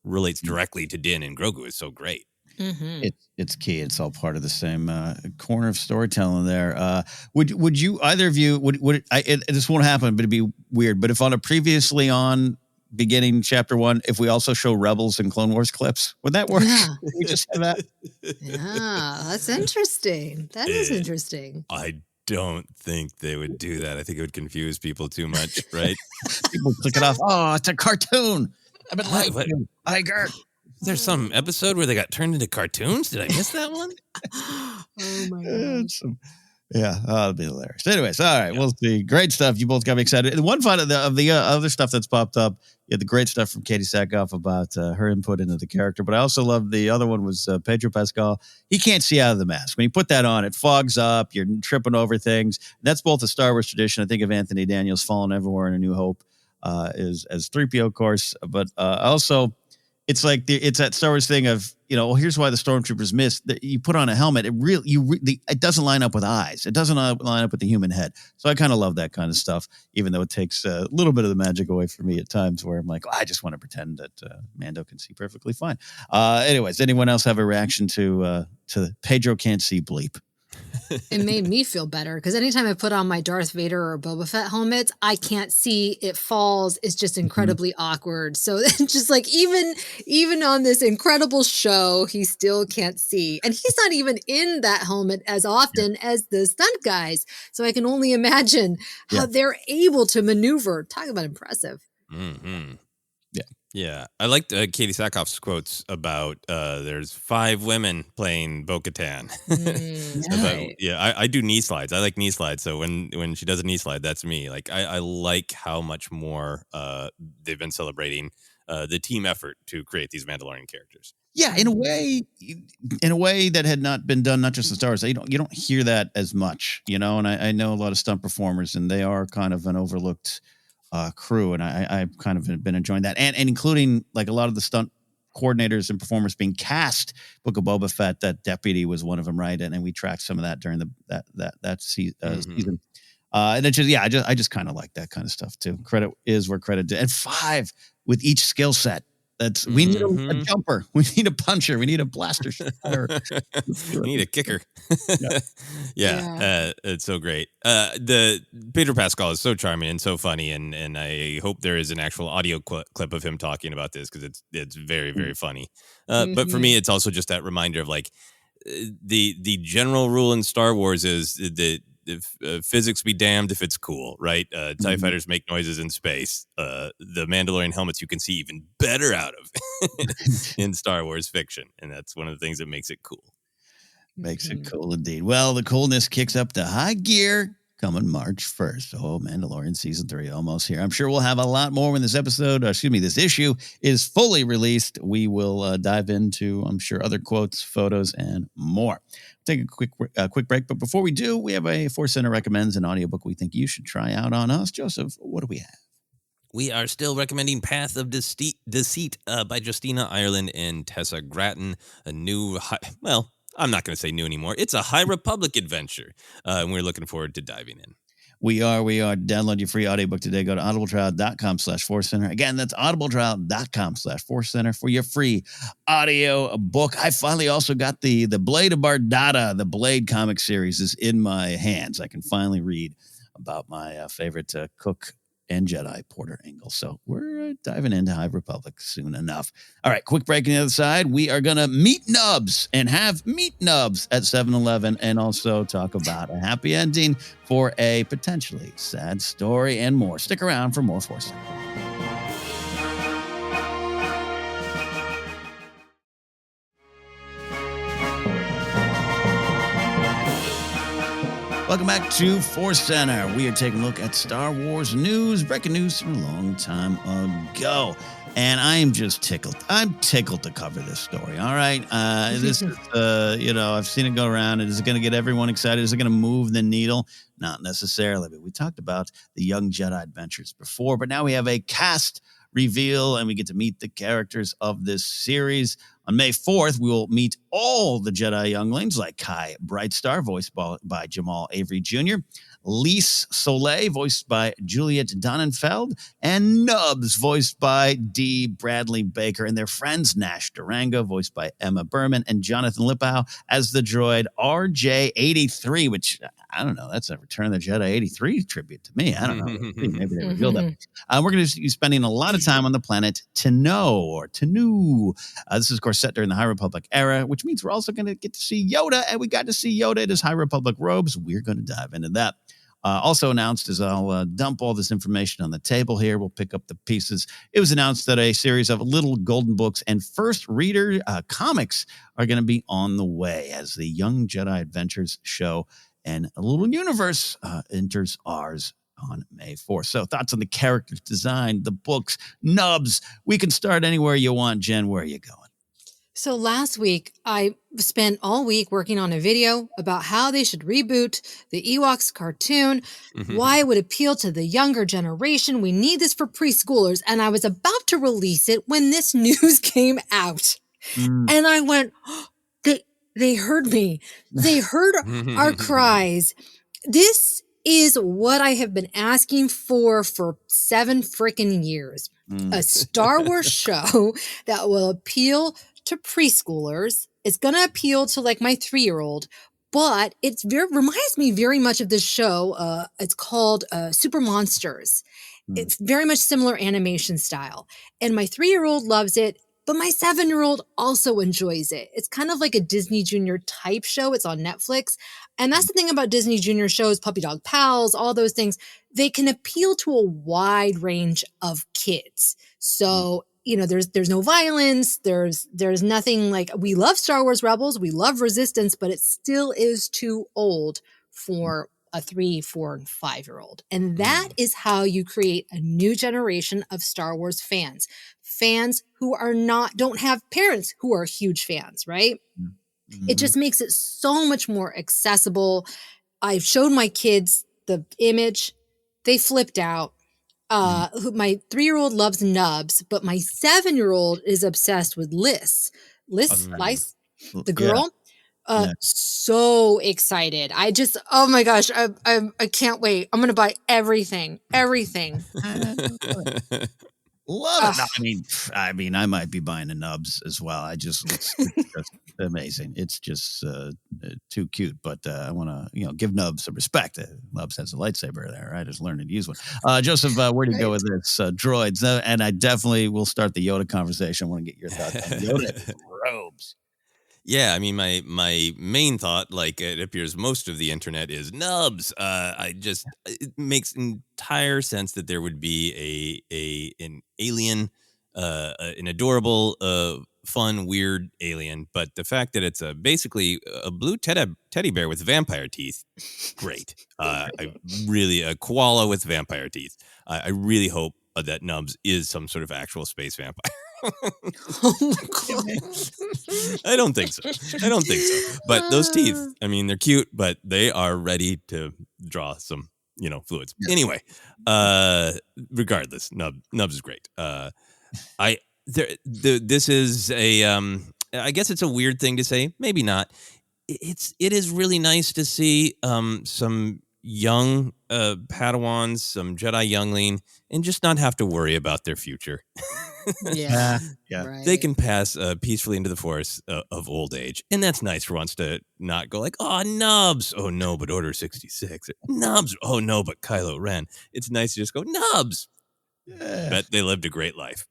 Speaker 3: relates directly to Din and Grogu is so great.
Speaker 4: Mm-hmm.
Speaker 2: It's key. It's all part of the same corner of storytelling there. Would you, either of you, this won't happen, but it'd be weird. But if on a previously on beginning chapter 1, if we also show Rebels and Clone Wars clips, would that work?
Speaker 4: Yeah.
Speaker 2: We just have that.
Speaker 4: Yeah, that's interesting. That is interesting.
Speaker 3: I don't think they would do that. I think it would confuse people too much, right?
Speaker 2: People click it off. Oh, it's a cartoon. I've been like, Iger.
Speaker 3: There's some episode where they got turned into cartoons. Did I miss that one?
Speaker 4: Oh my gosh.
Speaker 2: Yeah, that'll be hilarious. Anyways, all right, we'll see. Great stuff. You both got me excited. And one fun of the other stuff that's popped up, you had the great stuff from Katie Sackhoff about her input into the character. But I also love the other one was Pedro Pascal. He can't see out of the mask. When you put that on, it fogs up. You're tripping over things. That's both a Star Wars tradition. I think of Anthony Daniels falling everywhere in A New Hope as 3PO, of course. But also, it's like it's that Star Wars thing of, here's why the stormtroopers missed. That you put on a helmet, it doesn't line up with eyes. It doesn't line up with the human head. So I kind of love that kind of stuff, even though it takes a little bit of the magic away from me at times where I'm like, I just want to pretend that Mando can see perfectly fine. Anyways, anyone else have a reaction to Pedro can't see bleep?
Speaker 4: It made me feel better because anytime I put on my Darth Vader or Boba Fett helmets, I can't see, it falls. It's just incredibly awkward. So it's just like even on this incredible show, he still can't see. And he's not even in that helmet as often as the stunt guys. So I can only imagine how they're able to maneuver. Talk about impressive.
Speaker 3: Mm-hmm. Yeah, I liked Katie Sackhoff's quotes about there's 5 women playing Bo-Katan. I do knee slides. I like knee slides. So when she does a knee slide, that's me. Like I like how much more they've been celebrating the team effort to create these Mandalorian characters.
Speaker 2: Yeah, in a way that had not been done, not just in Star Wars. You don't hear that as much, and I know a lot of stunt performers, and they are kind of an overlooked crew, and I've kind of been enjoying that, and including like a lot of the stunt coordinators and performers being cast. Book of Boba Fett, that deputy was one of them, right? And we tracked some of that during that season. And it I just kind of like that kind of stuff too. Credit is where credit due. And 5 with each skill set. We need a jumper. We need a puncher. We need a blaster shooter.
Speaker 3: We need a kicker. It's so great. The Pedro Pascal is so charming and so funny, and I hope there is an actual audio clip of him talking about this because it's very, very funny. But for me, it's also just that reminder of like the general rule in Star Wars is that physics be damned if it's cool, right? TIE fighters make noises in space. The Mandalorian helmets you can see even better out of in Star Wars fiction. And that's one of the things that makes it cool.
Speaker 2: Makes it cool indeed. Well, the coolness kicks up to high gear coming March 1st. Oh, Mandalorian season 3 almost here. I'm sure we'll have a lot more when this issue is fully released. We will dive into, I'm sure, other quotes, photos, and more. Take a quick break, but before we do, we have a ForceCenter recommends an audiobook we think you should try out on us. Joseph, what do we have?
Speaker 3: We are still recommending Path of Deceit by Justina Ireland and Tessa Gratton, a new, I'm not going to say new anymore. It's a High Republic adventure, and we're looking forward to diving in.
Speaker 2: We are. Download your free audiobook today. Go to audibletrial.com/ForceCenter. Again, that's audibletrial.com/ForceCenter for your free audio book. I finally also got the Blade of Bardata, the Blade comic series is in my hands. I can finally read about my favorite cook and Jedi, Porter Engle. So we're diving into High Republic soon enough. All right, quick break on the other side. We are going to meet Nubs and have Meet Nubs at 7-Eleven and also talk about a happy ending for a potentially sad story and more. Stick around for more Force. Welcome back to ForceCenter. We are taking a look at Star Wars news, breaking news from a long time ago. And I am just tickled. I'm tickled to cover this story, all right? This is, I've seen it go around. Is it going to get everyone excited? Is it going to move the needle? Not necessarily. But we talked about the Young Jedi Adventures before, but now we have a cast reveal, and we get to meet the characters of this series. On May 4th, we will meet all the Jedi younglings like Kai Brightstar, voiced by Jamal Avery Jr., Lise Soleil, voiced by Juliet Donenfeld, and Nubs, voiced by D. Bradley Baker, and their friends Nash Durango, voiced by Emma Berman, and Jonathan Lippow as the droid RJ-83, which I don't know. That's a Return of the Jedi 83 tribute to me. I don't know. Maybe they revealed that. We're going to be spending a lot of time on the planet Tanu. This is, of course, set during the High Republic era, which means we're also going to get to see Yoda, and we got to see Yoda in his High Republic robes. We're going to dive into that. Also announced, as I'll dump all this information on the table here, we'll pick up the pieces. It was announced that a series of little golden books and first reader comics are going to be on the way as the Young Jedi Adventures show and a little universe enters ours on May 4th. So thoughts on the characters, design, the books, nubs. We can start anywhere you want. Jen, where are you going?
Speaker 4: So last week, I spent all week working on a video about how they should reboot the Ewoks cartoon, why it would appeal to the younger generation. We need this for preschoolers. And I was about to release it when this news came out. And I went, oh, they heard me. They heard our cries. This is what I have been asking for 7 freaking years. A Star Wars show that will appeal to preschoolers. It's going to appeal to like my 3-year-old, but it reminds me very much of this show. It's called Super Monsters. It's very much similar animation style. And my 3-year-old loves it. But my 7-year-old also enjoys it. It's kind of like a Disney Junior type show. It's on Netflix. And that's the thing about Disney Junior shows, Puppy Dog Pals, all those things. They can appeal to a wide range of kids. So, you know, there's no violence. There's nothing like, we love Star Wars Rebels. We love Resistance, but it still is too old for a 3, 4, and 5-year-old. And that is how you create a new generation of Star Wars fans. Fans who don't have parents who are huge fans, right? It just makes it so much more accessible. I've showed my kids the image. They flipped out. My 3-year-old loves Nubs, but my 7-year-old is obsessed with Liz, the girl. So excited. Oh my gosh, I can't wait. I'm going to buy everything.
Speaker 2: Love it. I mean, I might be buying a Nubs as well. It's just amazing. It's just too cute. But I want to, give Nubs some respect. Nubs has a lightsaber there. I just learned to use one. Joseph, where do you go with this? Droids, and I definitely will start the Yoda conversation. I want to get your thoughts on Yoda robes.
Speaker 3: Yeah, I mean, my main thought, like it appears most of the internet, is Nubs. It makes entire sense that there would be an alien, an adorable, fun, weird alien. But the fact that it's basically a blue teddy bear with vampire teeth, great. A koala with vampire teeth. I really hope that Nubs is some sort of actual space vampire.
Speaker 4: Oh my God.
Speaker 3: I don't think so. But those teeth, I mean, they're cute, but they are ready to draw some, fluids. Yeah. Anyway, regardless, Nubs is great. This is I guess it's a weird thing to say. Maybe not. It is really nice to see some young Padawans, some Jedi youngling, and just not have to worry about their future.
Speaker 4: Yeah.
Speaker 3: Right. They can pass peacefully into the Force of old age, and that's nice for once to not go like, oh, Nubs, oh no, but Order 66, Nubs, oh no, but Kylo Ren. It's nice to just go Nubs. Yeah. Bet they lived a great life.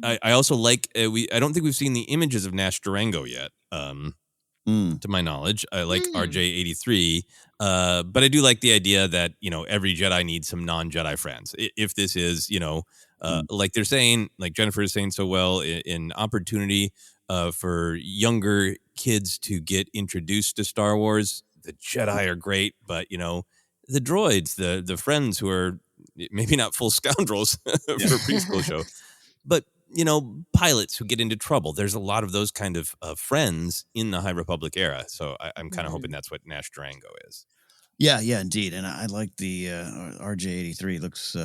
Speaker 3: I also like I don't think we've seen the images of Nash Durango yet. To my knowledge, I like RJ-83, but I do like the idea that every Jedi needs some non-Jedi friends. If this is like they're saying, like Jennifer is saying so well, in opportunity for younger kids to get introduced to Star Wars, the Jedi are great, but the droids, the friends who are maybe not full scoundrels for a preschool show, but pilots who get into trouble. There's a lot of those kind of friends in the High Republic era. So I'm kind of hoping that's what Nash Durango is.
Speaker 2: Yeah, indeed. And I like the RJ-83. Looks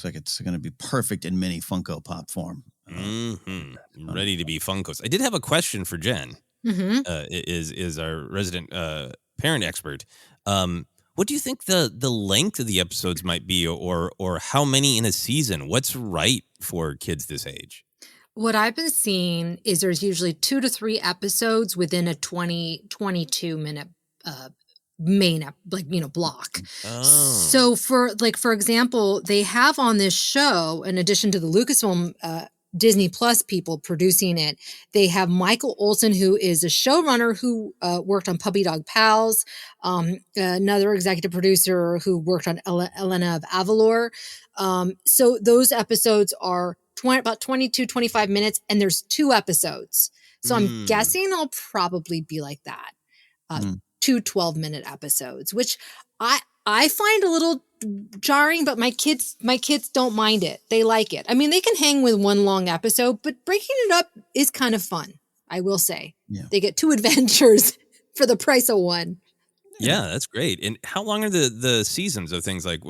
Speaker 2: like it's going to be perfect in mini Funko Pop form.
Speaker 3: Ready to be Funkos. I did have a question for Jen. Is our resident parent expert. What do you think the length of the episodes might be, or how many in a season? What's right for kids this age?
Speaker 4: What I've been seeing is there's usually 2 to 3 episodes within a 22 minute main block.
Speaker 3: Oh.
Speaker 4: So for example, they have on this show, in addition to the Lucasfilm Disney Plus people producing it, they have Michael Olson, who is a showrunner who worked on Puppy Dog Pals, another executive producer who worked on Elena of Avalor. So those episodes are about 22, 25 minutes, and there's 2 episodes. So I'm guessing I'll probably be like that. 2 12-minute episodes, which I find a little jarring, but my kids don't mind it. They like it. I mean, they can hang with one long episode, but breaking it up is kind of fun, I will say. Yeah. They get 2 adventures for the price of 1.
Speaker 3: Yeah, that's great. And how long are the seasons of things like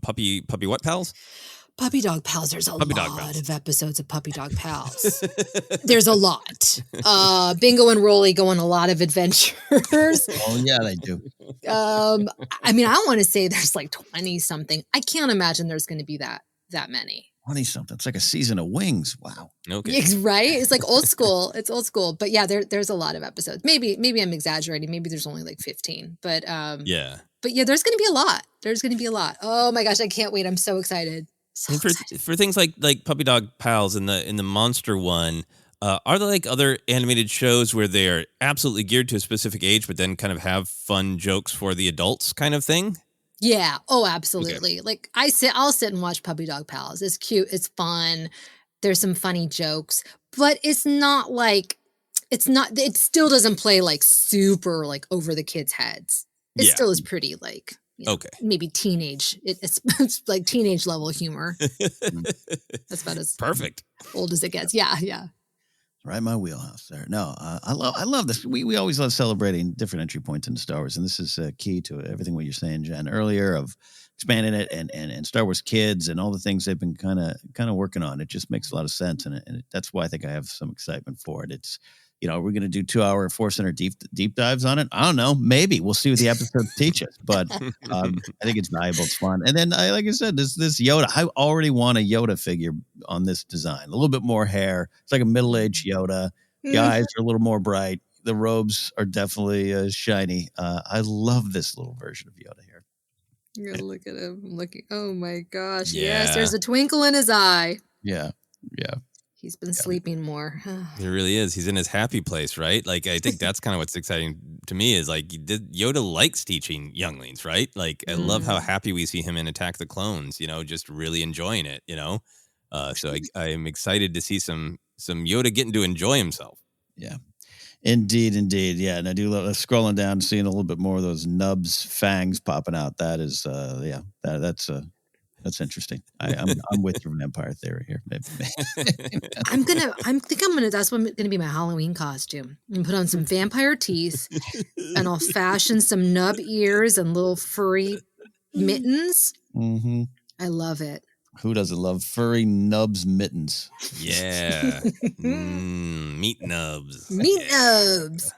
Speaker 3: Puppy What Pals?
Speaker 4: Puppy Dog Pals. There's a lot of episodes of Puppy Dog Pals. There's a lot. Bingo and Rolly go on a lot of adventures.
Speaker 2: Oh, yeah, they do.
Speaker 4: I mean, I want to say there's like 20 something. I can't imagine there's going to be that many.
Speaker 2: 20 something. It's like a season of Wings. Wow.
Speaker 3: Okay.
Speaker 4: Right? It's like old school. It's old school. But yeah, there's a lot of episodes. Maybe I'm exaggerating. Maybe there's only like 15. But
Speaker 3: yeah.
Speaker 4: But yeah, there's going to be a lot. There's going to be a lot. Oh my gosh, I can't wait. I'm so excited.
Speaker 3: For things like Puppy Dog Pals in the monster one, are there like other animated shows where they are absolutely geared to a specific age, but then kind of have fun jokes for the adults kind of thing?
Speaker 4: Yeah. Oh, absolutely. Okay. Like I'll sit and watch Puppy Dog Pals. It's cute. It's fun. There's some funny jokes, but it still doesn't play like super like over the kids' heads. It still is pretty like. Okay. Maybe teenage. It's like teenage level humor. That's about as
Speaker 3: perfect
Speaker 4: old as it gets. Yeah.
Speaker 2: Right in my wheelhouse there. No, I love this. We always love celebrating different entry points into Star Wars, and this is key to everything what you're saying, Jen, earlier of expanding it and Star Wars Kids and all the things they've been kind of working on. It just makes a lot of sense, and that's why I think I have some excitement for it. It's we're going to do 2-hour ForceCenter deep dives on it. I don't know. Maybe we'll see what the episodes teach us, but I think it's valuable. It's fun. And then, like I said, this Yoda, I already want a Yoda figure on this design. A little bit more hair. It's like a middle-aged Yoda. The eyes are a little more bright. The robes are definitely shiny. I love this little version of Yoda here.
Speaker 4: You're gonna look at him. I'm looking. Oh my gosh! Yeah. Yes, there's a twinkle in his eye.
Speaker 2: Yeah.
Speaker 4: He's been sleeping more.
Speaker 3: He really is. He's in his happy place, right? Like, I think that's kind of what's exciting to me is like Yoda likes teaching younglings, right? Like, I love how happy we see him in Attack the Clones, just really enjoying it, So I am excited to see some Yoda getting to enjoy himself.
Speaker 2: Yeah. Indeed. Yeah. And I do love scrolling down, seeing a little bit more of those nubs fangs popping out. That is, that's interesting. I'm with your vampire theory here. Maybe.
Speaker 4: That's what gonna be my Halloween costume. And put on some vampire teeth, and I'll fashion some nub ears and little furry mittens. Mm-hmm. I love it.
Speaker 2: Who doesn't love furry nubs mittens?
Speaker 3: Yeah. Meet nubs.
Speaker 4: Nubs.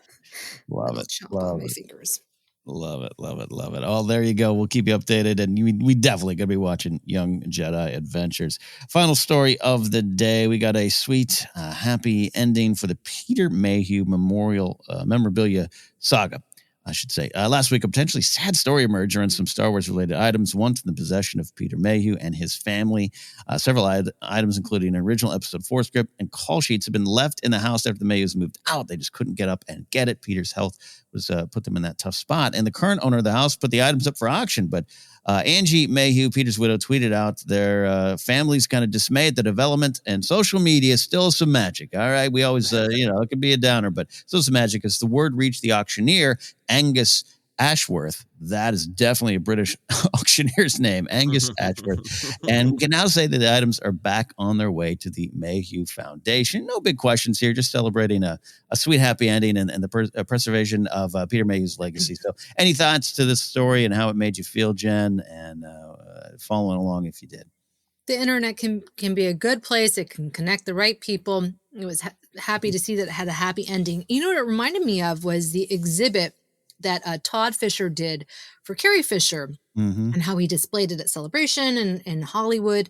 Speaker 2: Love it.
Speaker 4: Love my fingers.
Speaker 2: Love it. Oh, there you go. We'll keep you updated, and we definitely going to be watching Young Jedi Adventures. Final story of the day. We got a sweet, happy ending for the Peter Mayhew memorabilia saga, I should say. Last week, a potentially sad story emerged around some Star Wars-related items, once in the possession of Peter Mayhew and his family. Several items, including an original episode 4 script and call sheets, have been left in the house after the Mayhews moved out. They just couldn't get up and get it. Peter's health was put them in that tough spot. And the current owner of the house put the items up for auction, but Angie Mayhew, Peter's widow, tweeted out their family's kind of dismayed at the development, and social media still some magic. All right. We always, it can be a downer, but still some magic as the word reached the auctioneer, Angus Ashworth. That is definitely a British auctioneer's name, Angus Ashworth. And we can now say that the items are back on their way to the Mayhew Foundation. No big questions here, just celebrating a sweet, happy ending and the preservation of Peter Mayhew's legacy. So any thoughts to this story and how it made you feel, Jen, and following along if you did?
Speaker 4: The internet can be a good place. It can connect the right people. It was happy to see that it had a happy ending. You know what it reminded me of was the exhibit that Todd Fisher did for Carrie Fisher and how he displayed it at Celebration and in Hollywood.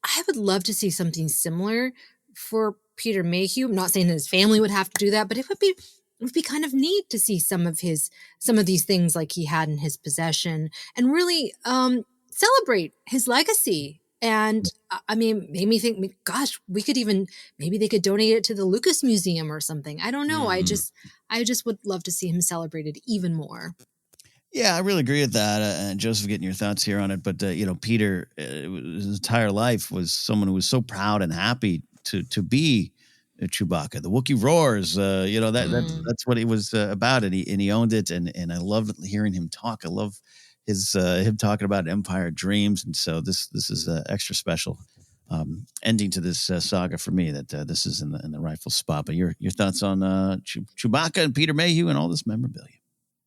Speaker 4: I would love to see something similar for Peter Mayhew. I'm not saying that his family would have to do that, but it would be kind of neat to see some of these things like he had in his possession and really celebrate his legacy. And I mean, made me think, gosh, maybe they could donate it to the Lucas Museum or something. I don't know. I just would love to see him celebrated even more.
Speaker 2: Yeah, I really agree with that. And Joseph, getting your thoughts here on it. But, Peter, his entire life was someone who was so proud and happy to be Chewbacca. The Wookiee roars, that's what he was about. And he owned it. And I love hearing him talk. I love him talking about Empire Dreams. And so this is extra special ending to this saga for me, that this is in the rightful spot. But your thoughts on Chewbacca and Peter Mayhew and all this memorabilia?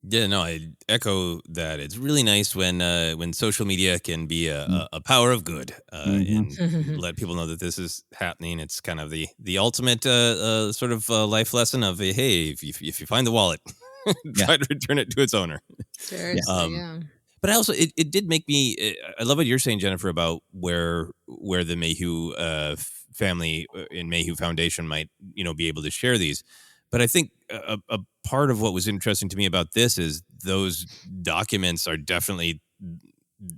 Speaker 3: Yeah, no, I echo that. It's really nice when social media can be a power of good and let people know that this is happening. It's kind of the ultimate sort of life lesson of, hey, if you find the wallet, try to return it to its owner.
Speaker 4: Seriously, yeah.
Speaker 3: But I also, it did make me, I love what you're saying, Jennifer, about where the Mayhew family in Mayhew Foundation might, be able to share these. But I think a part of what was interesting to me about this is those documents are definitely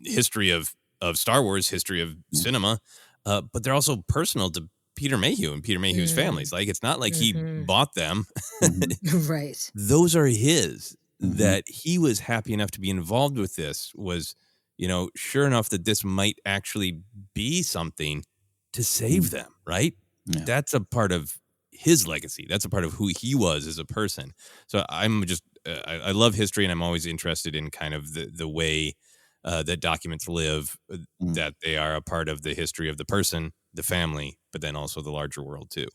Speaker 3: history of Star Wars, history of cinema, but they're also personal to Peter Mayhew and Peter Mayhew's families. Like, it's not like he bought them.
Speaker 4: Right.
Speaker 3: Those are his. That he was happy enough to be involved with this was, sure enough that this might actually be something to save them, right? Yeah. That's a part of his legacy. That's a part of who he was as a person. So I'm just, I love history, and I'm always interested in kind of the way that documents live, that they are a part of the history of the person, the family, but then also the larger world too.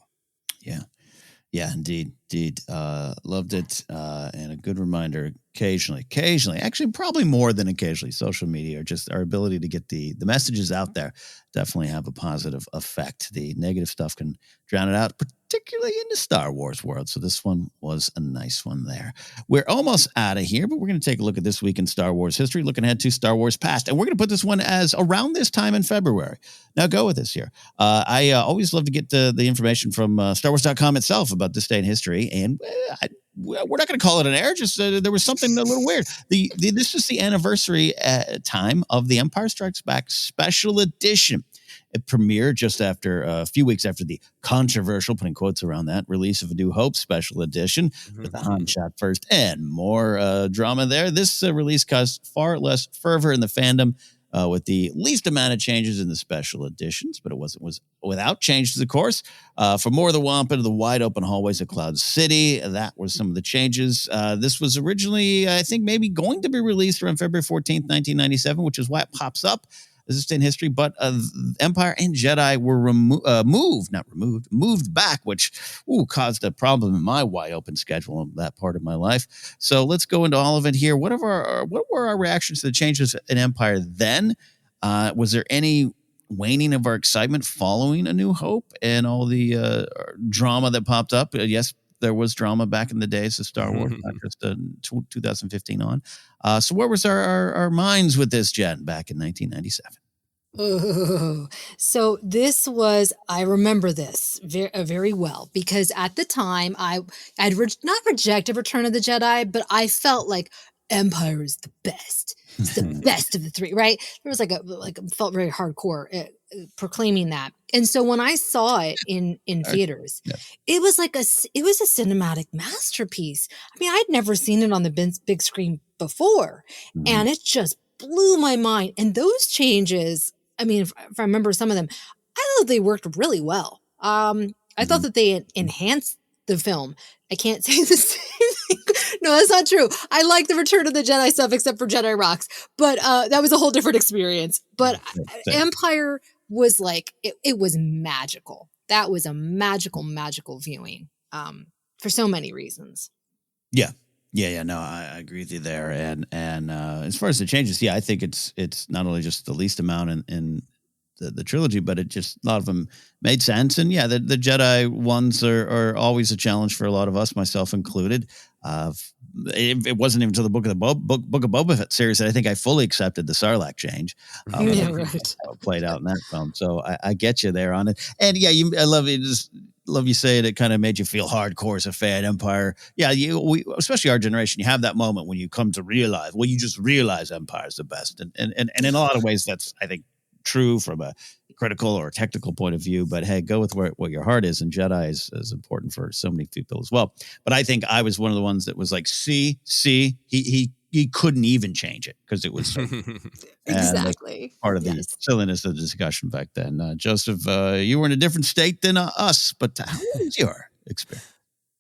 Speaker 2: Yeah. Yeah, indeed. Loved it. And a good reminder, occasionally, actually probably more than occasionally, social media, or just our ability to get the messages out there, definitely have a positive effect. The negative stuff can drown it out, particularly in the Star Wars world. So this one was a nice one there. We're almost out of here, but we're going to take a look at this week in Star Wars history, looking ahead to Star Wars past. And we're going to put this one as around this time in February. Now go with this here. I always love to get the information from StarWars.com itself about this day in history. And we're not going to call it an error. Just there was something a little weird. This is the anniversary time of The Empire Strikes Back Special Edition. It premiered just after a few weeks after the controversial, putting quotes around that, release of A New Hope Special Edition with the Han shot first and more drama there. This release caused far less fervor in the fandom, with the least amount of changes in the special editions, but it was without changes, of course. For more of the Wampa to the wide open hallways of Cloud City, that was some of the changes. This was originally, I think, maybe going to be released around February 14th, 1997, which is why it pops up as it's in history. But Empire and Jedi were moved back, which caused a problem in my wide open schedule in that part of my life. So let's go into all of it here. What were our reactions to the changes in Empire then? Was there any waning of our excitement following A New Hope and all the drama that popped up? Yes, there was drama back in the days of Star Wars, not just 2015 on. So where was our minds with this, Jen, back in 1997?
Speaker 4: Oh, so this was, I remember this very well, because at the time I'd not rejected Return of the Jedi, but I felt like Empire is the best. It's the best of the three, right? There was felt very hardcore proclaiming that. And so when I saw it in theaters, it was a cinematic masterpiece. I mean, I'd never seen it on the big screen before, and it just blew my mind. And those changes, I mean, if I remember some of them, I thought they worked really well. I thought that they enhanced the film. I can't say the same thing. No, that's not true. I like the Return of the Jedi stuff, except for Jedi Rocks. But that was a whole different experience. But Empire was it was magical. That was a magical viewing for so many reasons.
Speaker 2: Yeah. No, I agree with you there. And as far as the changes, I think it's not only just the least amount in the trilogy, but it just, a lot of them made sense. And the Jedi ones are always a challenge for a lot of us, myself included. It wasn't even until the Book of Boba Fett series that I think I fully accepted the Sarlacc change.
Speaker 4: Yeah, right.
Speaker 2: How it played out in that film. So I get you there on it. And yeah, I love it. Just love you saying it kind of made you feel hardcore as a fan. Empire. Yeah, we especially our generation, you have that moment when you come to realize, well, you just realize Empire is the best. And in a lot of ways, that's, I think, true from a critical or technical point of view, but hey, go with what your heart is, and Jedi is important for so many people as well. But I think I was one of the ones that was like, see, he couldn't even change it because it was so
Speaker 4: Exactly.
Speaker 2: part of the silliness of the discussion back then. Joseph, you were in a different state than us, but how was your experience?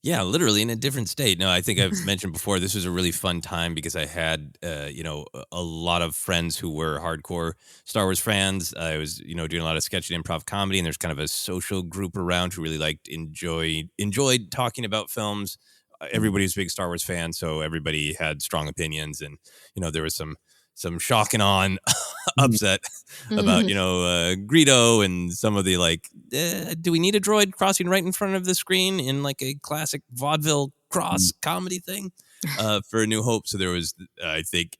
Speaker 3: Yeah, literally in a different state. No, I think I've mentioned before, this was a really fun time because I had, a lot of friends who were hardcore Star Wars fans. I was, doing a lot of sketch and improv comedy, and there's kind of a social group around who really enjoyed talking about films. Everybody was a big Star Wars fan, so everybody had strong opinions, and, there was some shock and awe upset about, Greedo and some of the do we need a droid crossing right in front of the screen in like a classic vaudeville cross comedy thing for A New Hope. So there was, I think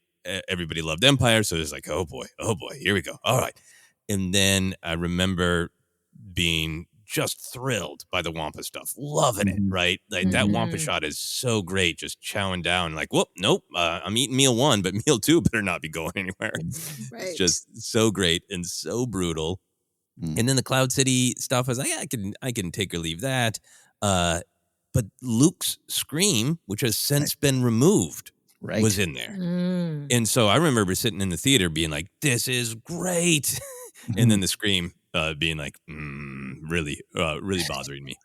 Speaker 3: everybody loved Empire. So it was like, oh boy, here we go. All right. And then I remember being just thrilled by the Wampa stuff, loving it, right? Like that Wampa shot is so great, just chowing down like, whoop, nope, I'm eating meal 1, but meal 2 better not be going anywhere. Right. It's just so great and so brutal. And then the Cloud City stuff, I was like, yeah, I can take or leave that. But Luke's scream, which has since been removed, was in there. And so I remember sitting in the theater being like, this is great. And then the scream being like, really bothering me.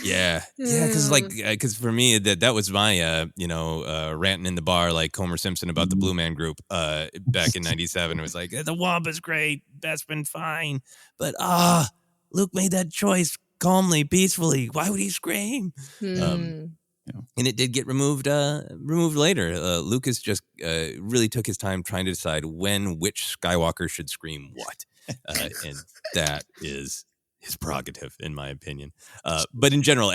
Speaker 3: Yeah, because for me that was my ranting in the bar like Homer Simpson about the Blue Man Group back in '97. It was like, the Wampa's great, that's been fine, but Luke made that choice calmly, peacefully. Why would he scream? And it did get removed later. Lucas just really took his time trying to decide which Skywalker should scream what. And that is his prerogative, in my opinion. But in general,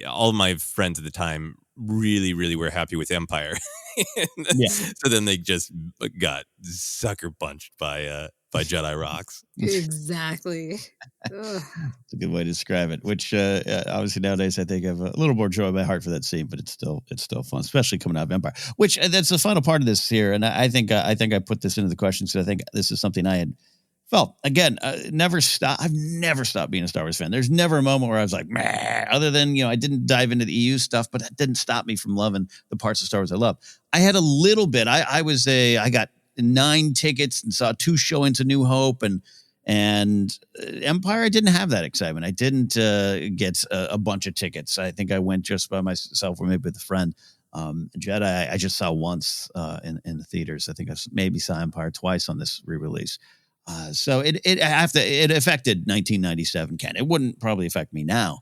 Speaker 3: all of my friends at the time really, really were happy with Empire. So then they just got sucker punched by Jedi Rocks.
Speaker 4: Exactly.
Speaker 2: It's a good way to describe it. Which obviously nowadays I think I have a little more joy in my heart for that scene, but it's still fun, especially coming out of Empire. Which that's the final part of this here, and I think I put this into the question because I think this is something I had felt again. I've never stopped being a Star Wars fan. There's never a moment where I was like, meh, other than I didn't dive into the EU stuff, but that didn't stop me from loving the parts of Star Wars I love. I had a little bit. I got 9 tickets and saw 2 showings of New Hope and Empire. I didn't have that excitement. I didn't get a bunch of tickets. I think I went just by myself or maybe with a friend. Jedi I just saw once in the theaters. I think I maybe saw Empire twice on this re-release. So it affected 1997, Ken. It wouldn't probably affect me now.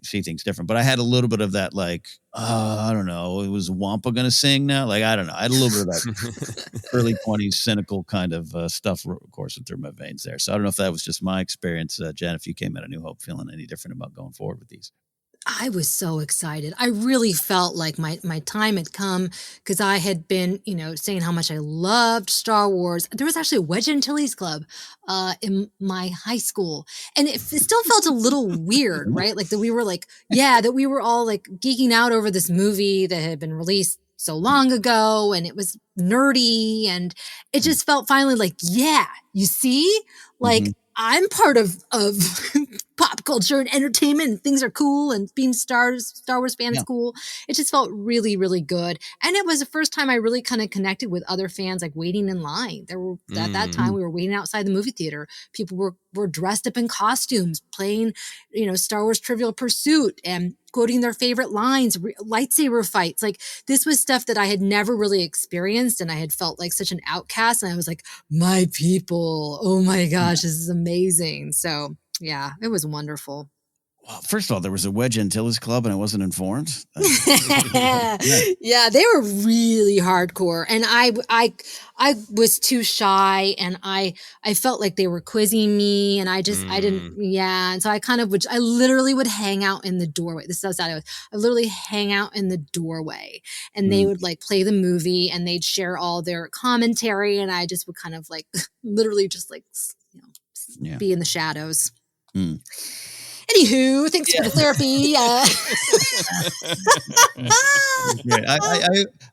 Speaker 2: See things different, but I had a little bit of that, like, I don't know, it was Wampa gonna sing now? Like, I don't know. I had a little bit of that early 20s cynical kind of stuff coursing through my veins there. So I don't know if that was just my experience. Jen, if you came out of New Hope feeling any different about going forward with these.
Speaker 4: I was so excited. I really felt like my time had come because I had been, saying how much I loved Star Wars. There was actually a Wedge Antilles Club in my high school. And it still felt a little weird, right? Like that we were all like geeking out over this movie that had been released so long ago, and it was nerdy, and it just felt finally like, yeah, you see, like I'm part of pop culture and entertainment, and things are cool, and being Star Wars fan is cool. It just felt really, really good. And it was the first time I really kind of connected with other fans, like waiting in line. At that time we were waiting outside the movie theater. People were dressed up in costumes, playing, Star Wars Trivial Pursuit and quoting their favorite lines, lightsaber fights. Like, this was stuff that I had never really experienced, and I had felt like such an outcast. And I was like, my people, oh my gosh, this is amazing. So yeah, it was wonderful.
Speaker 2: Well, first of all, there was a Wedge Antilles Club, and I wasn't informed.
Speaker 4: Yeah, they were really hardcore, and I was too shy, and I felt like they were quizzing me, and I didn't, yeah, and so I literally would hang out in the doorway. This is how sad I was. I literally hang out in the doorway, and they would like play the movie, and they'd share all their commentary, and I just would kind of like literally just like be in the shadows. Anywho, thanks for the therapy.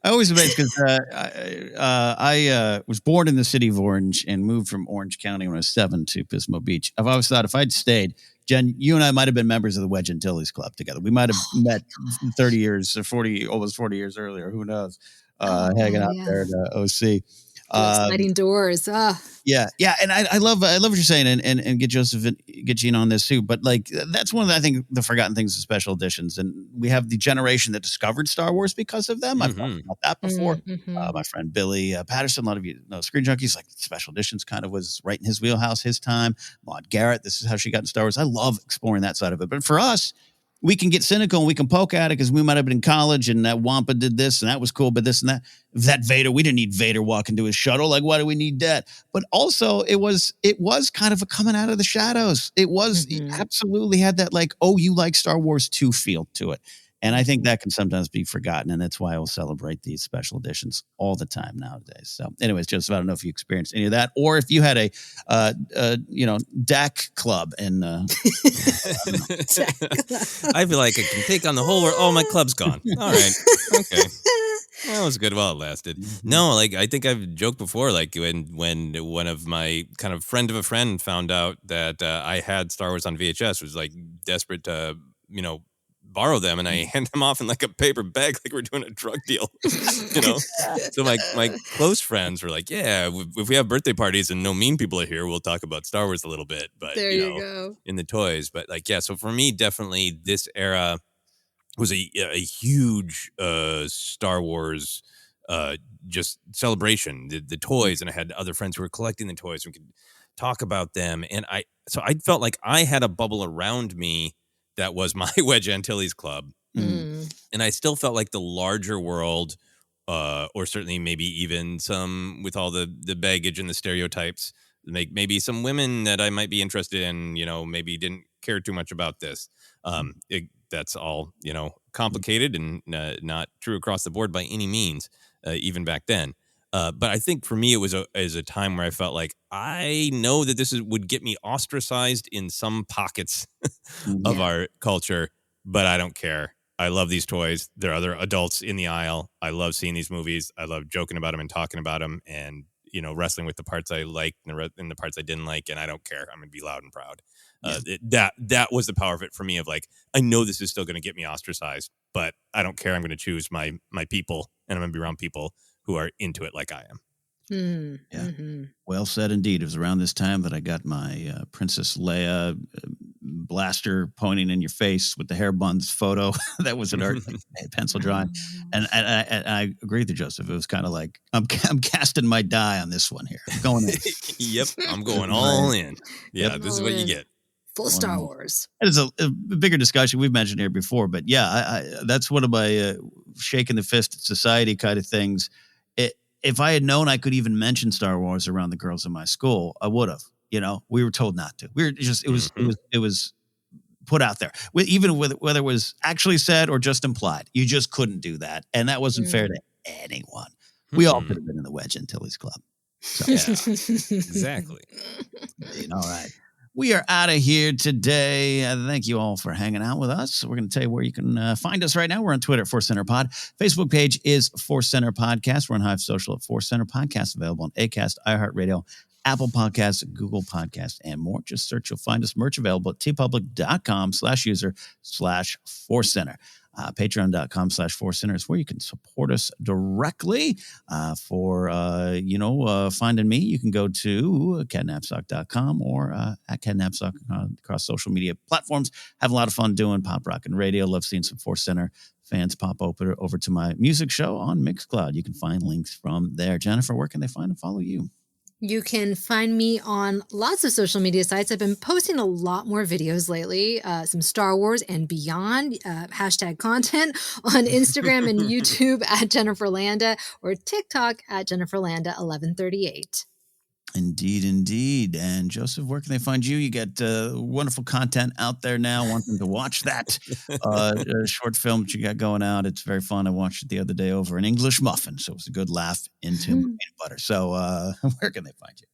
Speaker 2: I always amazed because I was born in the city of Orange and moved from Orange County when I was 7 to Pismo Beach. I've always thought if I'd stayed, Jen, you and I might have been members of the Wedge Antilles Club together. We might have met 30 years or 40, almost 40 years earlier. Who knows? Hanging out there at OC.
Speaker 4: Sliding doors.
Speaker 2: Yeah. And I love what you're saying and get Joseph and get Gene on this too. But like, that's one of the, I think, the forgotten things of special editions. And we have the generation that discovered Star Wars because of them. I've talked about that before. My friend Billy Patterson, a lot of you know Screen Junkies, like special editions kind of was right in his wheelhouse, his time. Maude Garrett, this is how she got into Star Wars. I love exploring that side of it. But for us, we can get cynical and we can poke at it because we might have been in college and that Wampa did this and that was cool, but this and that. That Vader, we didn't need Vader walking to his shuttle. Like, why do we need that? But also, it was kind of a coming out of the shadows. It was it absolutely had that like, oh, you like Star Wars 2 feel to it. And I think that can sometimes be forgotten, and that's why I will celebrate these special editions all the time nowadays. So, anyways, Joseph, I don't know if you experienced any of that, or if you had a, DAC club. And I
Speaker 3: feel like I can take on the whole world. Oh, my club's gone. All right, okay. That was good while it lasted. No, like I think I've joked before, like when one of my kind of friend of a friend found out that I had Star Wars on VHS, was like desperate to, borrow them, and I hand them off in like a paper bag, like we're doing a drug deal, So my close friends were like, yeah, if we have birthday parties and no mean people are here, we'll talk about Star Wars a little bit, but
Speaker 4: there you go.
Speaker 3: In the toys. But like, yeah, so for me, definitely this era was a huge Star Wars just celebration, the toys, and I had other friends who were collecting the toys. We could talk about them, and I felt like I had a bubble around me that was my Wedge Antilles Club. And I still felt like the larger world, or certainly maybe even some with all the baggage and the stereotypes, maybe some women that I might be interested in, maybe didn't care too much about this. That's all, complicated and not true across the board by any means, even back then. But I think for me, it was a time where I felt like I know that this would get me ostracized in some pockets of our culture, but I don't care. I love these toys. There are other adults in the aisle. I love seeing these movies. I love joking about them and talking about them and, wrestling with the parts I liked and the parts I didn't like. And I don't care. I'm going to be loud and proud. That was the power of it for me, of like, I know this is still going to get me ostracized, but I don't care. I'm going to choose my people, and I'm going to be around people who are into it like I am.
Speaker 2: Well said indeed. It was around this time that I got my Princess Leia blaster pointing in your face with the hair buns photo. That was an art pencil drawing. And I agree with you, Joseph. It was kind of like, I'm casting my die on this one here. I'm going in.
Speaker 3: Yep, I'm going all in. Yeah, this is what you get.
Speaker 4: Full Star Wars.
Speaker 2: It's a bigger discussion we've mentioned here before, but yeah, that's one of my shaking the fist at society kind of things. If I had known I could even mention Star Wars around the girls in my school, I would have. We were told not to. We were just it was put out there. Even with whether it was actually said or just implied, you just couldn't do that, and that wasn't fair to anyone. We all could have been in the Wedge Antilles Club. So.
Speaker 3: Yeah, exactly.
Speaker 2: All right. We are out of here today. Thank you all for hanging out with us. We're going to tell you where you can find us right now. We're on Twitter at ForceCenter Pod. Facebook page is ForceCenter Podcast. We're on Hive Social at ForceCenter Podcast, available on Acast, iHeartRadio, Apple Podcasts, Google Podcasts, and more. Just search. You'll find us. Merch available at tpublic.com/user/ForceCenter. Patreon.com/ForceCenter is where you can support us directly. For finding me, you can go to KenNapzok.com or at Ken Napzok across social media platforms. Have a lot of fun doing pop rock and radio. Love seeing some Force Center fans pop over to my music show on Mixcloud. You can find links from there. Jennifer, where can they find and follow you?
Speaker 4: You can find me on lots of social media sites. I've been posting a lot more videos lately, some Star Wars and beyond hashtag content on Instagram and YouTube at Jennifer Landa or TikTok at Jennifer Landa 1138.
Speaker 2: Indeed. And Joseph, where can they find you? You got wonderful content out there now. Want them to watch that short film that you got going out. It's very fun. I watched it the other day over an English muffin, so it was a good laugh into peanut butter. So where can they find you?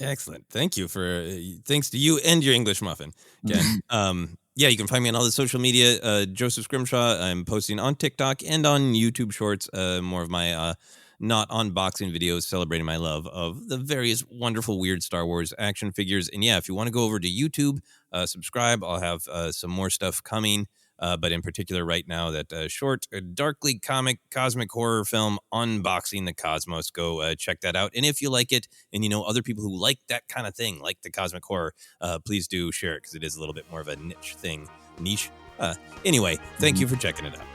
Speaker 3: Excellent. Thanks to you and your English muffin, Ken. You can find me on all the social media. Joseph Scrimshaw. I'm posting on TikTok and on YouTube Shorts. More of my not unboxing videos celebrating my love of the various wonderful, weird Star Wars action figures. And if you want to go over to YouTube, subscribe. I'll have some more stuff coming. But in particular, right now, that short, darkly comic, cosmic horror film, Unboxing the Cosmos. Go check that out. And if you like it, and you know other people who like that kind of thing, like the cosmic horror, please do share it, because it is a little bit more of a niche thing. Anyway, thank you for checking it out.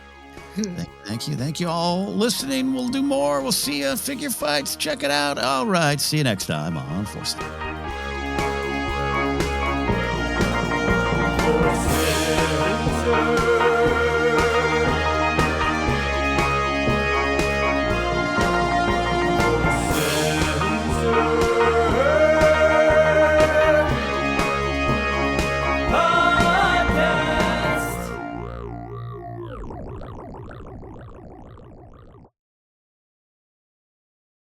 Speaker 2: Thank you all listening. We'll do more. We'll see you. Figure fights. Check it out. All right. See you next time on ForceCenter.